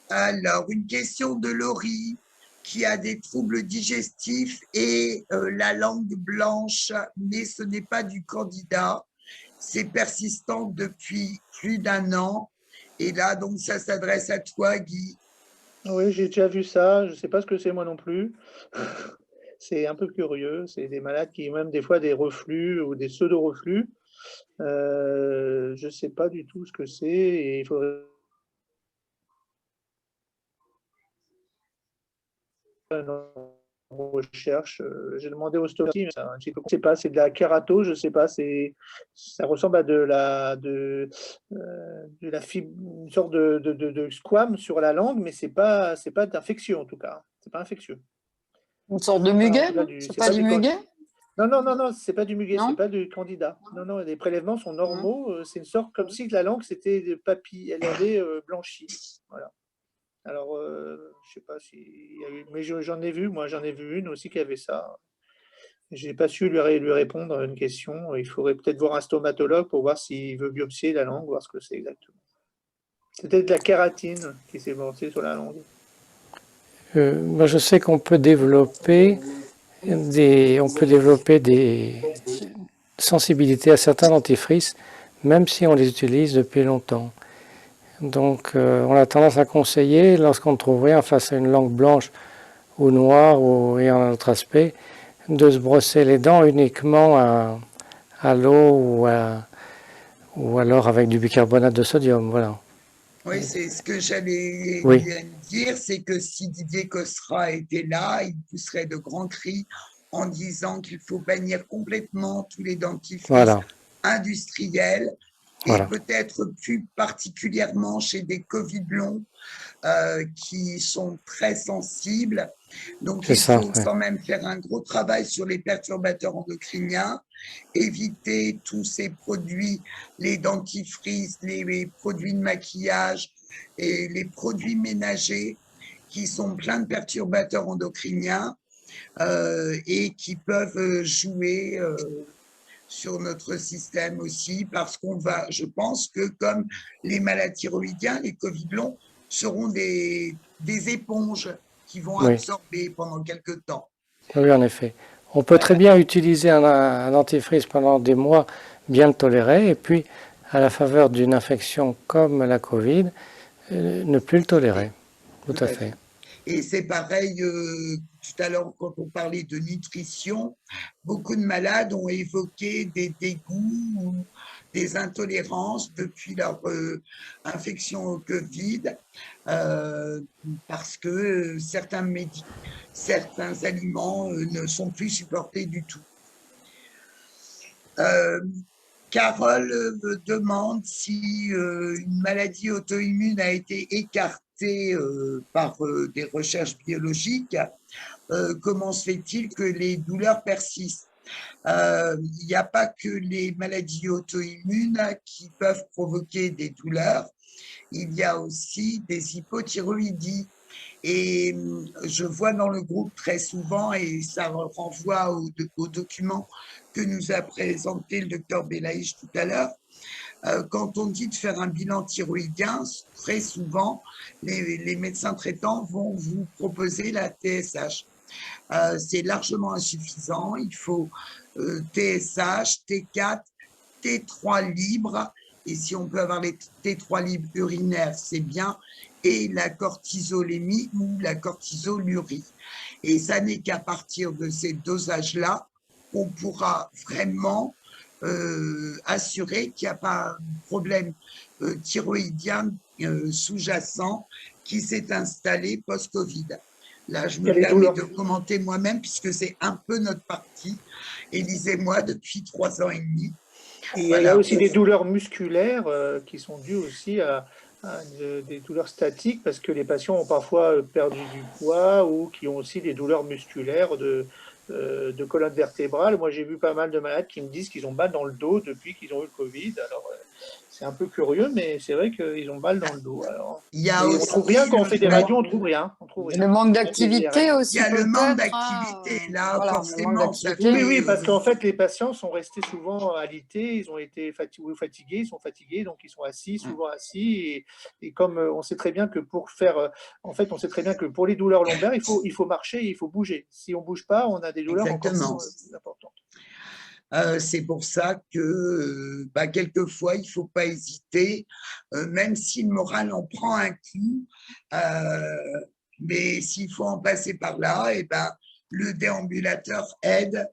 Alors, une question de Laurie qui a des troubles digestifs et la langue blanche, mais ce n'est pas du candida. C'est persistant depuis plus d'1 an. Et là, donc, ça s'adresse à toi, Guy. Oui, j'ai déjà vu ça. Je ne sais pas ce que c'est moi non plus. C'est un peu curieux. C'est des malades qui ont même des fois des reflux ou des pseudo-reflux. Je ne sais pas du tout ce que c'est. Et il faudrait recherche. J'ai demandé au stomacie, mais je ne sais pas, c'est de la kérato, je ne sais pas, ça ressemble à de la fibre, une sorte de squame sur la langue, mais c'est pas d'infection en tout cas. C'est pas infectieux. Une sorte de Voilà, en muguet, tout cas, non? C'est pas du muguet? non, c'est pas du muguet, c'est Non? pas du candida. Non, les prélèvements sont normaux. C'est une sorte comme si la langue c'était de papilles, elle avait blanchi. Voilà. Alors, je sais pas s'il y a eu, mais j'en ai vu, moi j'en ai vu une aussi qui avait ça. J'ai pas su lui répondre à une question. Il faudrait peut-être voir un stomatologue pour voir s'il veut biopsier la langue, voir ce que c'est exactement. C'était de la kératine qui s'est lancée sur la langue. Moi, je sais qu'on peut développer des sensibilités à certains dentifrices, même si on les utilise depuis longtemps. Donc, on a tendance à conseiller, lorsqu'on trouve rien face à une langue blanche ou noire ou ayant un autre aspect, de se brosser les dents uniquement à l'eau ou alors avec du bicarbonate de sodium. Voilà. Oui, c'est ce que j'allais Oui. dire, c'est que si Didier Cosra était là, il pousserait de grands cris en disant qu'il faut bannir complètement tous les dentifrices Voilà. industriels et Voilà. peut-être plus particulièrement chez des Covid longs qui sont très sensibles. Donc, C'est il ça, faut ouais. quand même faire un gros travail sur les perturbateurs endocriniens, éviter tous ces produits, les dentifrices, les produits de maquillage et les produits ménagers qui sont pleins de perturbateurs endocriniens et qui peuvent jouer sur notre système aussi, parce je pense que comme les malades thyroïdiens, les Covid longs seront des éponges qui vont Oui. absorber pendant quelques temps. Oui, en effet. On peut très bien utiliser un dentifrice pendant des mois, bien le tolérer, et puis, à la faveur d'une infection comme la Covid, ne plus le tolérer. Tout à fait. Et c'est pareil, tout à l'heure, quand on parlait de nutrition, beaucoup de malades ont évoqué des dégoûts ou des intolérances depuis leur infection au Covid, parce que certains aliments ne sont plus supportés du tout. Carole me demande si une maladie auto-immune a été écartée par des recherches biologiques. Comment se fait-il que les douleurs persistent? Il n'y a pas que les maladies auto-immunes qui peuvent provoquer des douleurs, il y a aussi des hypothyroïdies. Et je vois dans le groupe très souvent, et ça renvoie au document que nous a présenté le docteur Belaïch tout à l'heure, quand on dit de faire un bilan thyroïdien, très souvent, les médecins traitants vont vous proposer la TSH. C'est largement insuffisant. Il faut TSH, T4, T3 libre, et si on peut avoir les T3 libres urinaires, c'est bien, et la cortisolémie ou la cortisolurie. Et ça n'est qu'à partir de ces dosages-là qu'on pourra vraiment assurer qu'il n'y a pas un problème thyroïdien sous-jacent qui s'est installé post-Covid. Là, je me permets de commenter moi-même puisque c'est un peu notre partie, Élise et moi, depuis 3 ans et demi. Et il y a aussi des douleurs musculaires qui sont dues aussi à des douleurs statiques parce que les patients ont parfois perdu du poids ou qui ont aussi des douleurs musculaires de colonne vertébrale. Moi, j'ai vu pas mal de malades qui me disent qu'ils ont mal dans le dos depuis qu'ils ont eu le Covid. Alors, c'est un peu curieux, mais c'est vrai qu'ils ont mal dans le dos. Alors, on trouve rien quand on fait des radios, on trouve rien. Le manque d'activité aussi. Il y a le manque d'activité, là, voilà, forcément. Oui, parce qu'en fait, les patients sont restés souvent alités, ils ont été fatigués, ils sont fatigués, donc ils sont assis, souvent assis. Et comme on sait très bien que pour faire, en fait, on sait très bien que pour les douleurs lombaires, il faut marcher, il faut bouger. Si on ne bouge pas, on a des douleurs encore plus importantes. C'est pour ça que quelquefois, il ne faut pas hésiter, même si le moral en prend un coup, mais s'il faut en passer par là, le déambulateur aide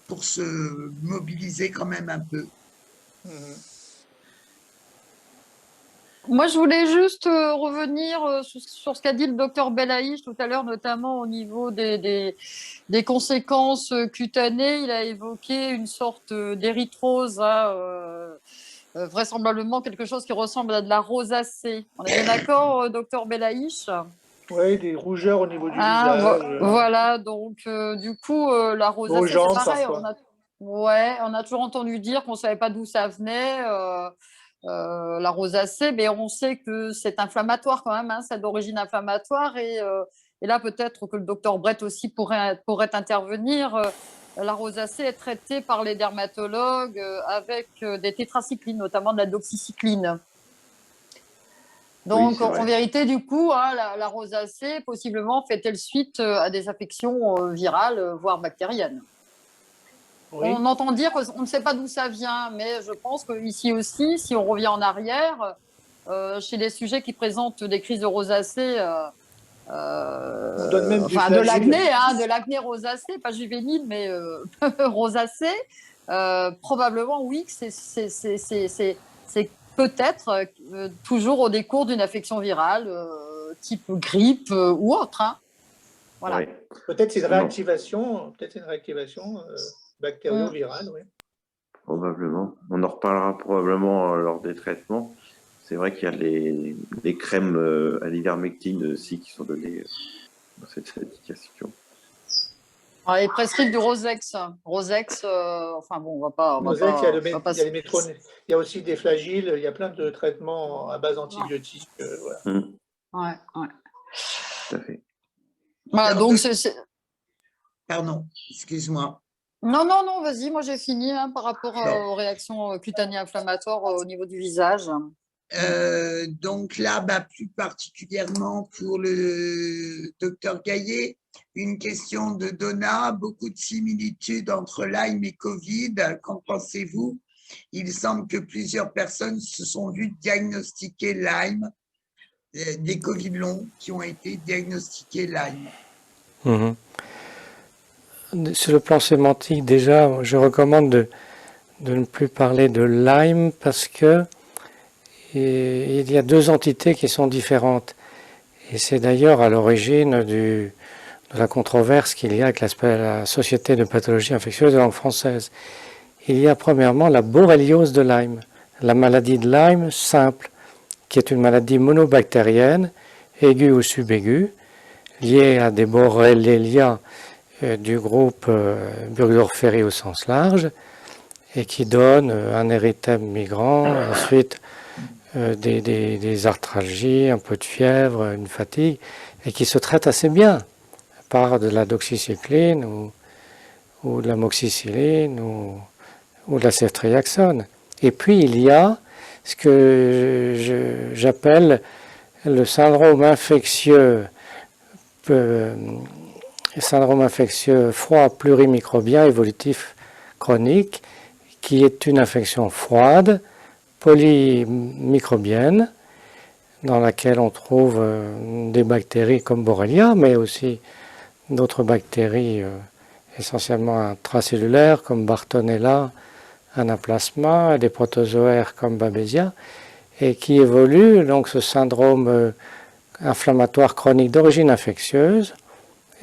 pour se mobiliser quand même un peu. Moi, je voulais juste revenir sur ce qu'a dit le docteur Belaïch tout à l'heure, notamment au niveau des conséquences cutanées. Il a évoqué une sorte d'érythrose, hein, vraisemblablement quelque chose qui ressemble à de la rosacée. On est bien d'accord, docteur Belaïch? Oui, des rougeurs au niveau du Ah, visage, voilà, donc du coup, la aux rosacée, c'est jambes pareil. parfois. Ouais, on a toujours entendu dire qu'on ne savait pas d'où ça venait, la rosacée, mais on sait que c'est inflammatoire quand même, hein, c'est d'origine inflammatoire. Et là, peut-être que le docteur Brett aussi pourrait intervenir. La rosacée est traitée par les dermatologues avec des tétracyclines, notamment de la doxycycline. Oui, Donc, c'est vrai. en vérité, du coup, hein, la rosacée, possiblement, fait-elle suite à des infections virales, voire bactériennes. Oui. On entend dire qu'on ne sait pas d'où ça vient, mais je pense qu'ici aussi, si on revient en arrière, chez les sujets qui présentent des crises de rosacée, On donne même du enfin de flagelle. l'acné, hein, de l'acné rosacée, pas juvénile, mais rosacée, probablement oui, que c'est peut-être toujours au décours d'une infection virale, type grippe ou autre. Hein. Voilà. Ouais. Peut-être c'est une Non, réactivation, bactério-virale, oui. probablement. On en reparlera probablement lors des traitements. C'est vrai qu'il y a les crèmes à l'ivermectine aussi qui sont données dans cette indication. Ouais, ils prescrivent du Rosex. Rosex, enfin bon, on va pas, Nosex, il y a les il il y a aussi des flagyles, il y a plein de traitements à base antibiotique. Voilà. Ouais, ouais. Tout à fait. Voilà, Alors, donc Pardon, excuse-moi. Non, vas-y, moi j'ai fini hein, par rapport aux réactions cutanées inflammatoires au niveau du visage. Donc là, plus particulièrement pour le docteur Gaillet, une question de Donna, beaucoup de similitudes entre Lyme et Covid. Qu'en pensez-vous? Il semble que plusieurs personnes se sont vues diagnostiquer Lyme, des Covid longs qui ont été diagnostiqués Lyme. Sur le plan sémantique, déjà, je recommande de ne plus parler de Lyme parce que il y a deux entités qui sont différentes. Et c'est d'ailleurs à l'origine de la controverse qu'il y a avec la Société de pathologie infectieuse de langue française. Il y a premièrement la borréliose de Lyme, la maladie de Lyme simple, qui est une maladie monobactérienne, aiguë ou subaiguë, liée à des Borrelia du groupe Burgdorferi au sens large, et qui donne un érythème migrant, ensuite des arthralgies, un peu de fièvre, une fatigue, et qui se traite assez bien par de la doxycycline ou de la moxicilline ou de la ceftriaxone. Et puis il y a ce que j'appelle le syndrome infectieux froid plurimicrobien évolutif chronique, qui est une infection froide, polymicrobienne, dans laquelle on trouve des bactéries comme Borrelia, mais aussi d'autres bactéries essentiellement intracellulaires comme Bartonella, Anaplasma, et des protozoaires comme Babesia, et qui évolue, donc ce syndrome inflammatoire chronique d'origine infectieuse,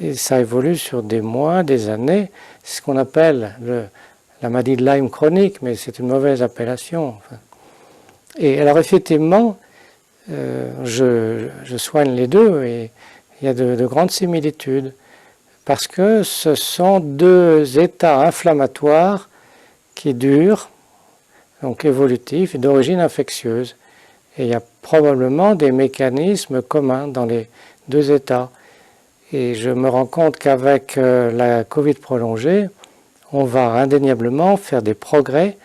et ça évolue sur des mois, des années, c'est ce qu'on appelle la maladie de Lyme chronique, mais c'est une mauvaise appellation. Enfin. Et alors effectivement, je soigne les deux et il y a de grandes similitudes parce que ce sont deux états inflammatoires qui durent, donc évolutifs et d'origine infectieuse. Et il y a probablement des mécanismes communs dans les deux états. Et je me rends compte qu'avec la Covid prolongée, on va indéniablement faire des progrès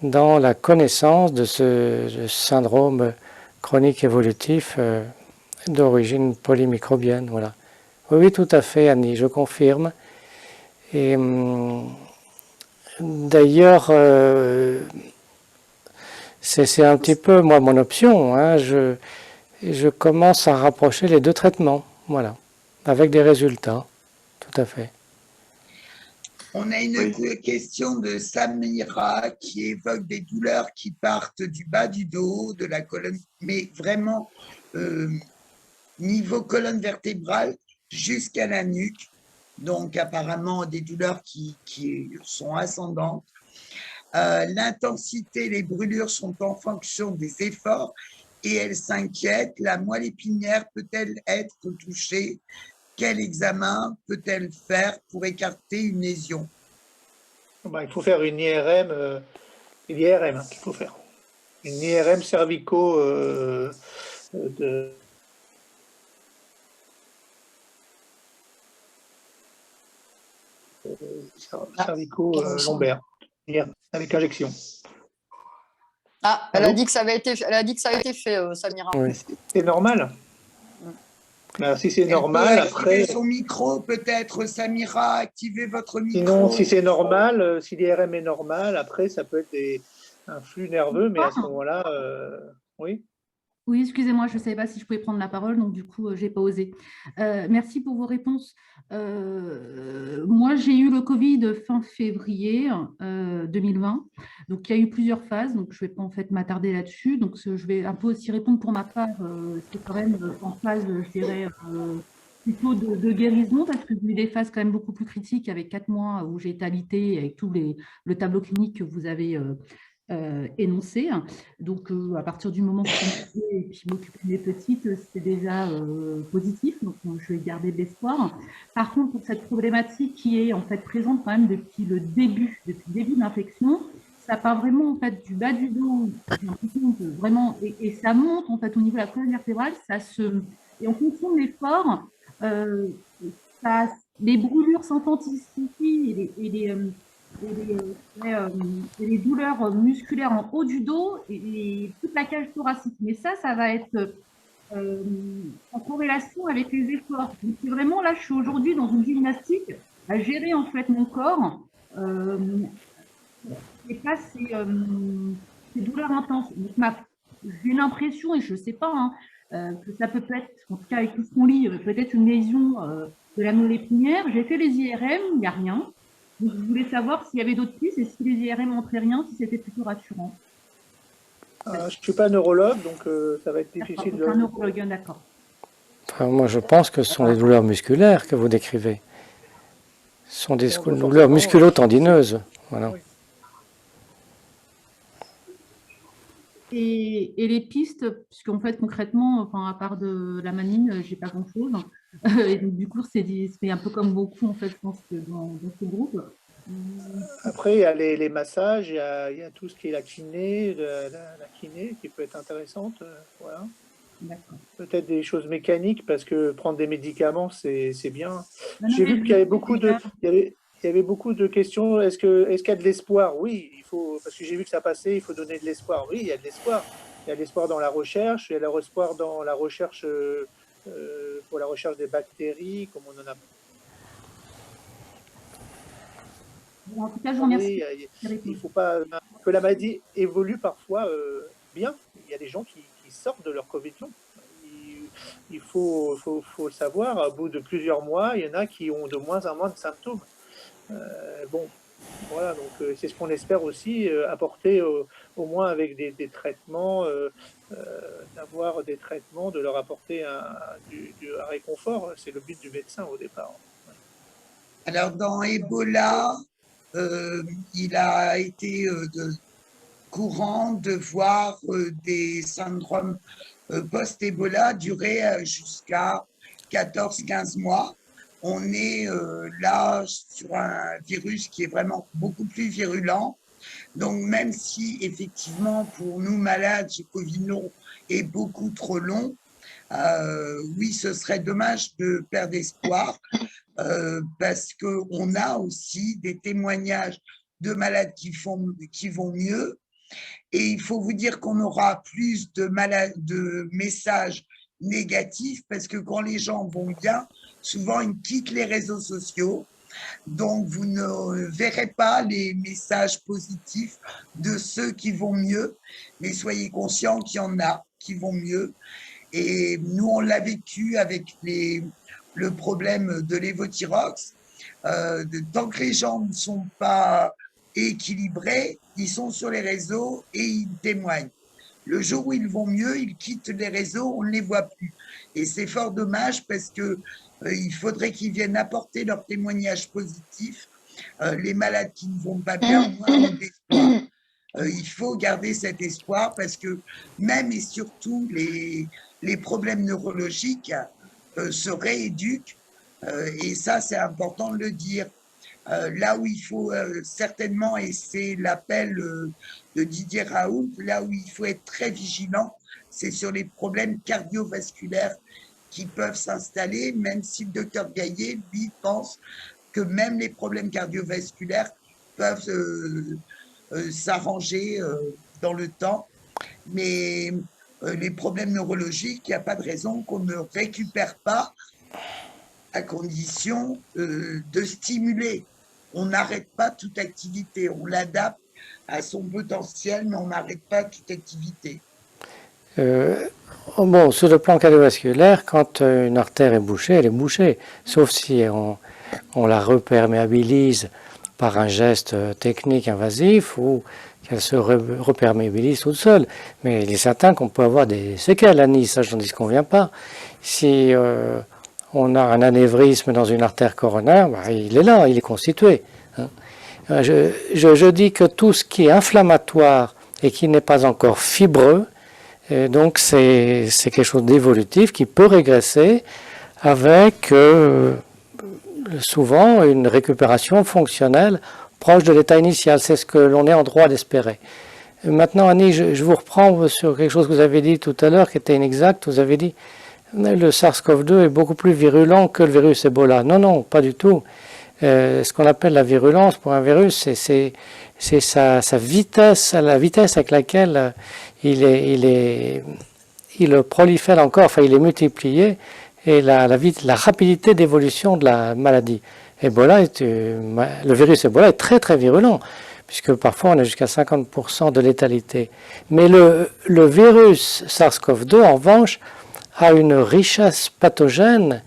dans la connaissance de ce syndrome chronique évolutif d'origine polymicrobienne. Voilà. Oui, tout à fait, Annie, je confirme. Et d'ailleurs, c'est un petit peu, moi, mon option. Hein, je commence à rapprocher les deux traitements, voilà, avec des résultats, tout à fait. On a une question de Samira qui évoque des douleurs qui partent du bas du dos, de la colonne, mais vraiment niveau colonne vertébrale jusqu'à la nuque. Donc apparemment des douleurs qui sont ascendantes. L'intensité, les brûlures sont en fonction des efforts et elle s'inquiète. La moelle épinière peut-elle être touchée? Quel examen peut-elle faire pour écarter une lésion? Il faut faire une IRM, l'IRM qu'il faut faire. Une IRM cervico cervico-lombaire, avec injection. Ah, elle a dit que ça avait été fait, Samira. Oui. C'est normal. Ben, si c'est normal, après. Son micro, peut-être, Samira, activez votre micro. Sinon, si c'est normal, si l'IRM est normal, après, ça peut être un flux nerveux, mais à ce moment-là, oui. Oui, excusez-moi, je ne savais pas si je pouvais prendre la parole, donc du coup, je n'ai pas osé. Merci pour vos réponses. Moi, j'ai eu le Covid fin février 2020. Donc, il y a eu plusieurs phases, donc je ne vais pas en fait m'attarder là-dessus. Donc, je vais un peu aussi répondre pour ma part. C'est quand même en phase, je dirais, plutôt de guérison, parce que j'ai eu des phases quand même beaucoup plus critiques avec 4 mois où j'ai été alitée avec le tableau clinique que vous avez énoncé. Donc, à partir du moment où je m'occupe des petites, c'est déjà positif. Donc, je vais garder de l'espoir. Par contre, pour cette problématique qui est en fait présente quand même depuis le début de l'infection, ça part vraiment en fait du bas du dos, vraiment, et ça monte en fait au niveau de la colonne vertébrale. Et en fonction de l'effort, les brûlures s'intensifient et les douleurs musculaires en haut du dos et toute la cage thoracique. Mais ça va être en corrélation avec les efforts. Donc, c'est vraiment, là, je suis aujourd'hui dans une gymnastique à gérer en fait mon corps et pas ces douleurs intenses. Donc, j'ai l'impression, et je ne sais pas, que ça peut être, en tout cas avec tout ce qu'on lit, peut-être une lésion de la moelle épinière. J'ai fait les IRM, il n'y a rien. Donc, je voulais savoir s'il y avait d'autres pistes et si les IRM montraient rien, si c'était plutôt rassurant. Je ne suis pas neurologue, donc ça va être difficile. Un neurologue, d'accord. Enfin, moi, je pense que ce sont les douleurs musculaires que vous décrivez. Ce sont des douleurs musculo-tendineuses. Voilà. Oui. Et les pistes, puisqu'en fait, concrètement, enfin, à part de la manine, j'ai pas grand-chose. Et donc, du coup, c'est un peu comme beaucoup, en fait, je pense, dans ce groupe. Après, il y a les massages, il y a tout ce qui est la kiné, la kiné qui peut être intéressante. Voilà. Peut-être des choses mécaniques, parce que prendre des médicaments, c'est bien. J'ai vu qu'il y avait beaucoup de questions. Est-ce qu'il y a de l'espoir? Oui, il faut, parce que j'ai vu que ça passait, il faut donner de l'espoir. Oui, il y a de l'espoir. Il y a de l'espoir dans la recherche, il y a de l'espoir dans la recherche pour la recherche des bactéries, comme on en a. En tout cas, je vous remercie. Il faut pas que la maladie évolue parfois bien. Il y a des gens qui sortent de leur Covid long. Il faut le savoir, au bout de plusieurs mois, il y en a qui ont de moins en moins de symptômes. Bon, voilà, donc c'est ce qu'on espère aussi, apporter au moins avec des traitements, d'avoir des traitements, de leur apporter un réconfort. C'est le but du médecin au départ. Alors, dans Ebola, il a été courant de voir des syndromes post-Ebola durer jusqu'à 14-15 mois. On est là sur un virus qui est vraiment beaucoup plus virulent. Donc, même si effectivement, pour nous malades, ce Covid long est beaucoup trop long, oui, ce serait dommage de perdre espoir. Parce qu'on a aussi des témoignages de malades qui vont mieux. Et il faut vous dire qu'on aura plus de messages négatifs parce que quand les gens vont bien, souvent ils quittent les réseaux sociaux. Donc, vous ne verrez pas les messages positifs de ceux qui vont mieux. Mais soyez conscients qu'il y en a qui vont mieux. Et nous, on l'a vécu avec le problème de l'évothyrox. Tant que les gens ne sont pas équilibrés, ils sont sur les réseaux et ils témoignent. Le jour où ils vont mieux, ils quittent les réseaux, on ne les voit plus. Et c'est fort dommage parce que il faudrait qu'ils viennent apporter leur témoignage positif. Les malades qui ne vont pas bien ont d'espoir. Il faut garder cet espoir parce que même et surtout les problèmes neurologiques se rééduquent et ça c'est important de le dire. Là où il faut certainement, et c'est l'appel de Didier Raoult, là où il faut être très vigilant, c'est sur les problèmes cardiovasculaires qui peuvent s'installer, même si le docteur Gaillet, lui, pense que même les problèmes cardiovasculaires peuvent s'arranger dans le temps. Mais les problèmes neurologiques, il n'y a pas de raison qu'on ne récupère pas à condition de stimuler. On n'arrête pas toute activité, on l'adapte à son potentiel, mais on n'arrête pas toute activité. Bon, sur le plan cardiovasculaire, quand une artère est bouchée, elle est bouchée, sauf si on la reperméabilise par un geste technique invasif ou qu'elle se reperméabilise toute seule. Mais il est certain qu'on peut avoir des séquelles, Annie, ça je n'en disconviens pas. Si on a un anévrisme dans une artère coronaire, bah, il est là, il est constitué. Hein. Je dis que tout ce qui est inflammatoire et qui n'est pas encore fibreux, donc c'est quelque chose d'évolutif qui peut régresser avec souvent une récupération fonctionnelle proche de l'état initial. C'est ce que l'on est en droit d'espérer. Maintenant, Annie, je vous reprends sur quelque chose que vous avez dit tout à l'heure qui était inexact. Vous avez dit le SARS-CoV-2 est beaucoup plus virulent que le virus Ebola. Non, non, pas du tout. Ce qu'on appelle la virulence pour un virus, c'est sa vitesse, la vitesse avec laquelle il prolifère encore, enfin il est multiplié, et la rapidité d'évolution de la maladie. Le virus Ebola est très très virulent, puisque parfois on a jusqu'à 50% de létalité. Mais le virus SARS-CoV-2, en revanche, a une richesse pathogène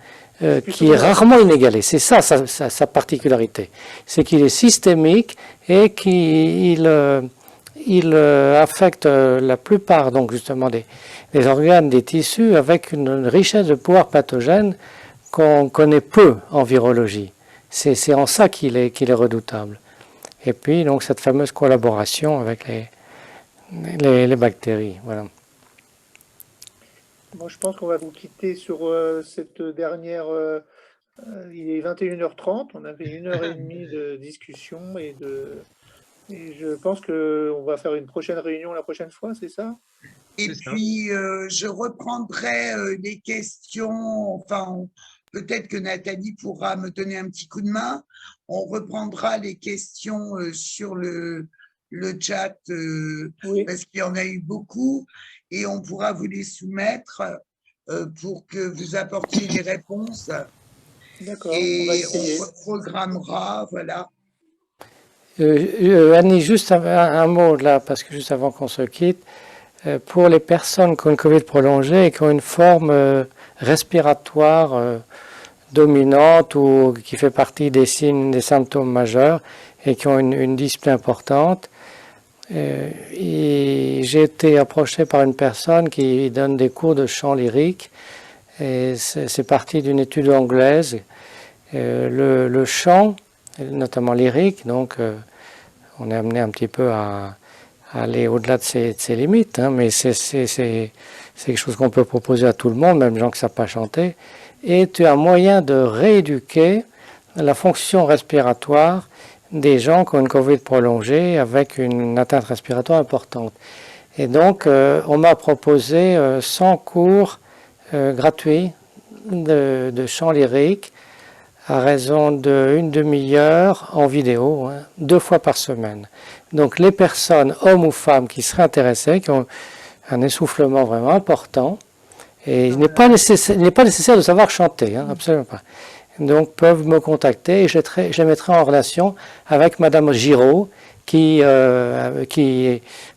qui est rarement inégalée. C'est ça sa particularité. C'est qu'il est systémique et qu'il affecte la plupart donc justement des organes, des tissus, avec une richesse de pouvoir pathogène qu'on connaît peu en virologie. C'est en ça qu'il est redoutable. Et puis donc cette fameuse collaboration avec les bactéries. Voilà. Bon, je pense qu'on va vous quitter sur cette dernière. Il est 21h30, on avait 1h30 de discussion et je pense qu'on va faire une prochaine réunion la prochaine fois, c'est ça? Et puis, je reprendrai les questions, enfin, peut-être que Nathalie pourra me donner un petit coup de main. On reprendra les questions sur le chat, oui, parce qu'il y en a eu beaucoup, et on pourra vous les soumettre pour que vous apportiez des réponses. D'accord, et on reprogrammera, voilà. Annie, juste un mot là, parce que juste avant qu'on se quitte, pour les personnes qui ont une Covid prolongée et qui ont une forme respiratoire dominante ou qui fait partie des signes, des symptômes majeurs et qui ont une dyspnée importante, j'ai été approché par une personne qui donne des cours de chant lyrique et c'est parti d'une étude anglaise. Le chant, notamment lyrique, donc on est amené un petit peu à aller au-delà de ses limites, hein, mais c'est quelque chose qu'on peut proposer à tout le monde, même les gens qui ne savent pas chanter, et tu as un moyen de rééduquer la fonction respiratoire des gens qui ont une Covid prolongée avec une atteinte respiratoire importante. Et donc, on m'a proposé 100 cours gratuits de chant lyrique à raison d'une demi-heure en vidéo, hein, 2 fois par semaine. Donc, les personnes, hommes ou femmes, qui seraient intéressées, qui ont un essoufflement vraiment important, et il n'est pas nécessaire de savoir chanter, hein, absolument pas. Donc, peuvent me contacter et je les mettrai en relation avec Madame Giraud qui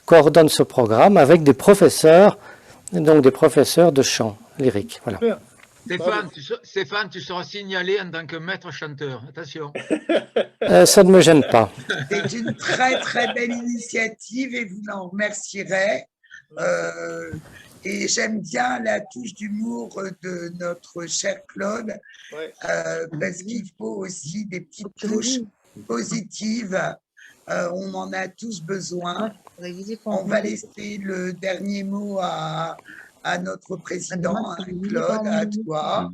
coordonne ce programme avec des professeurs, donc des professeurs de chant lyrique. Voilà. Super. Stéphane, tu seras signalé en tant que maître chanteur. Attention. Ça ne me gêne pas. C'est une très, très belle initiative et vous l'en remercierez. Et j'aime bien la touche d'humour de notre cher Claude, parce qu'il faut aussi des petites touches positives. On en a tous besoin. On va laisser le dernier mot à notre président, Claude, à toi.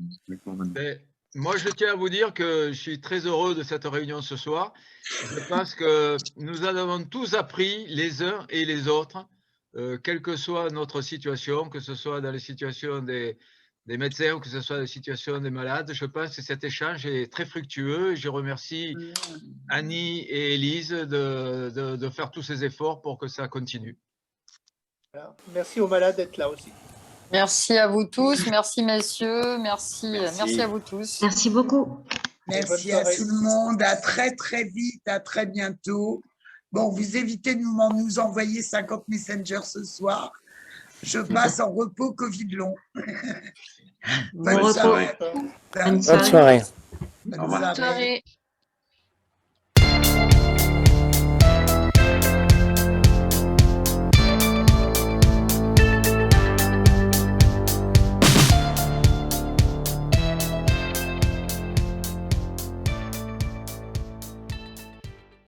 Moi, je tiens à vous dire que je suis très heureux de cette réunion ce soir. Je pense que nous en avons tous appris les uns et les autres, quelle que soit notre situation, que ce soit dans les situations des médecins ou que ce soit dans les situations des malades. Je pense que cet échange est très fructueux. Je remercie Annie et Élise de faire tous ces efforts pour que ça continue. Voilà. Merci aux malades d'être là aussi. Merci à vous tous, merci messieurs, merci à vous tous. Merci beaucoup. Merci à tout le monde, à très très vite, à très bientôt. Bon, vous évitez de nous envoyer 50 messengers ce soir. Je passe en repos Covid long. Bonne soirée. Bonne soirée.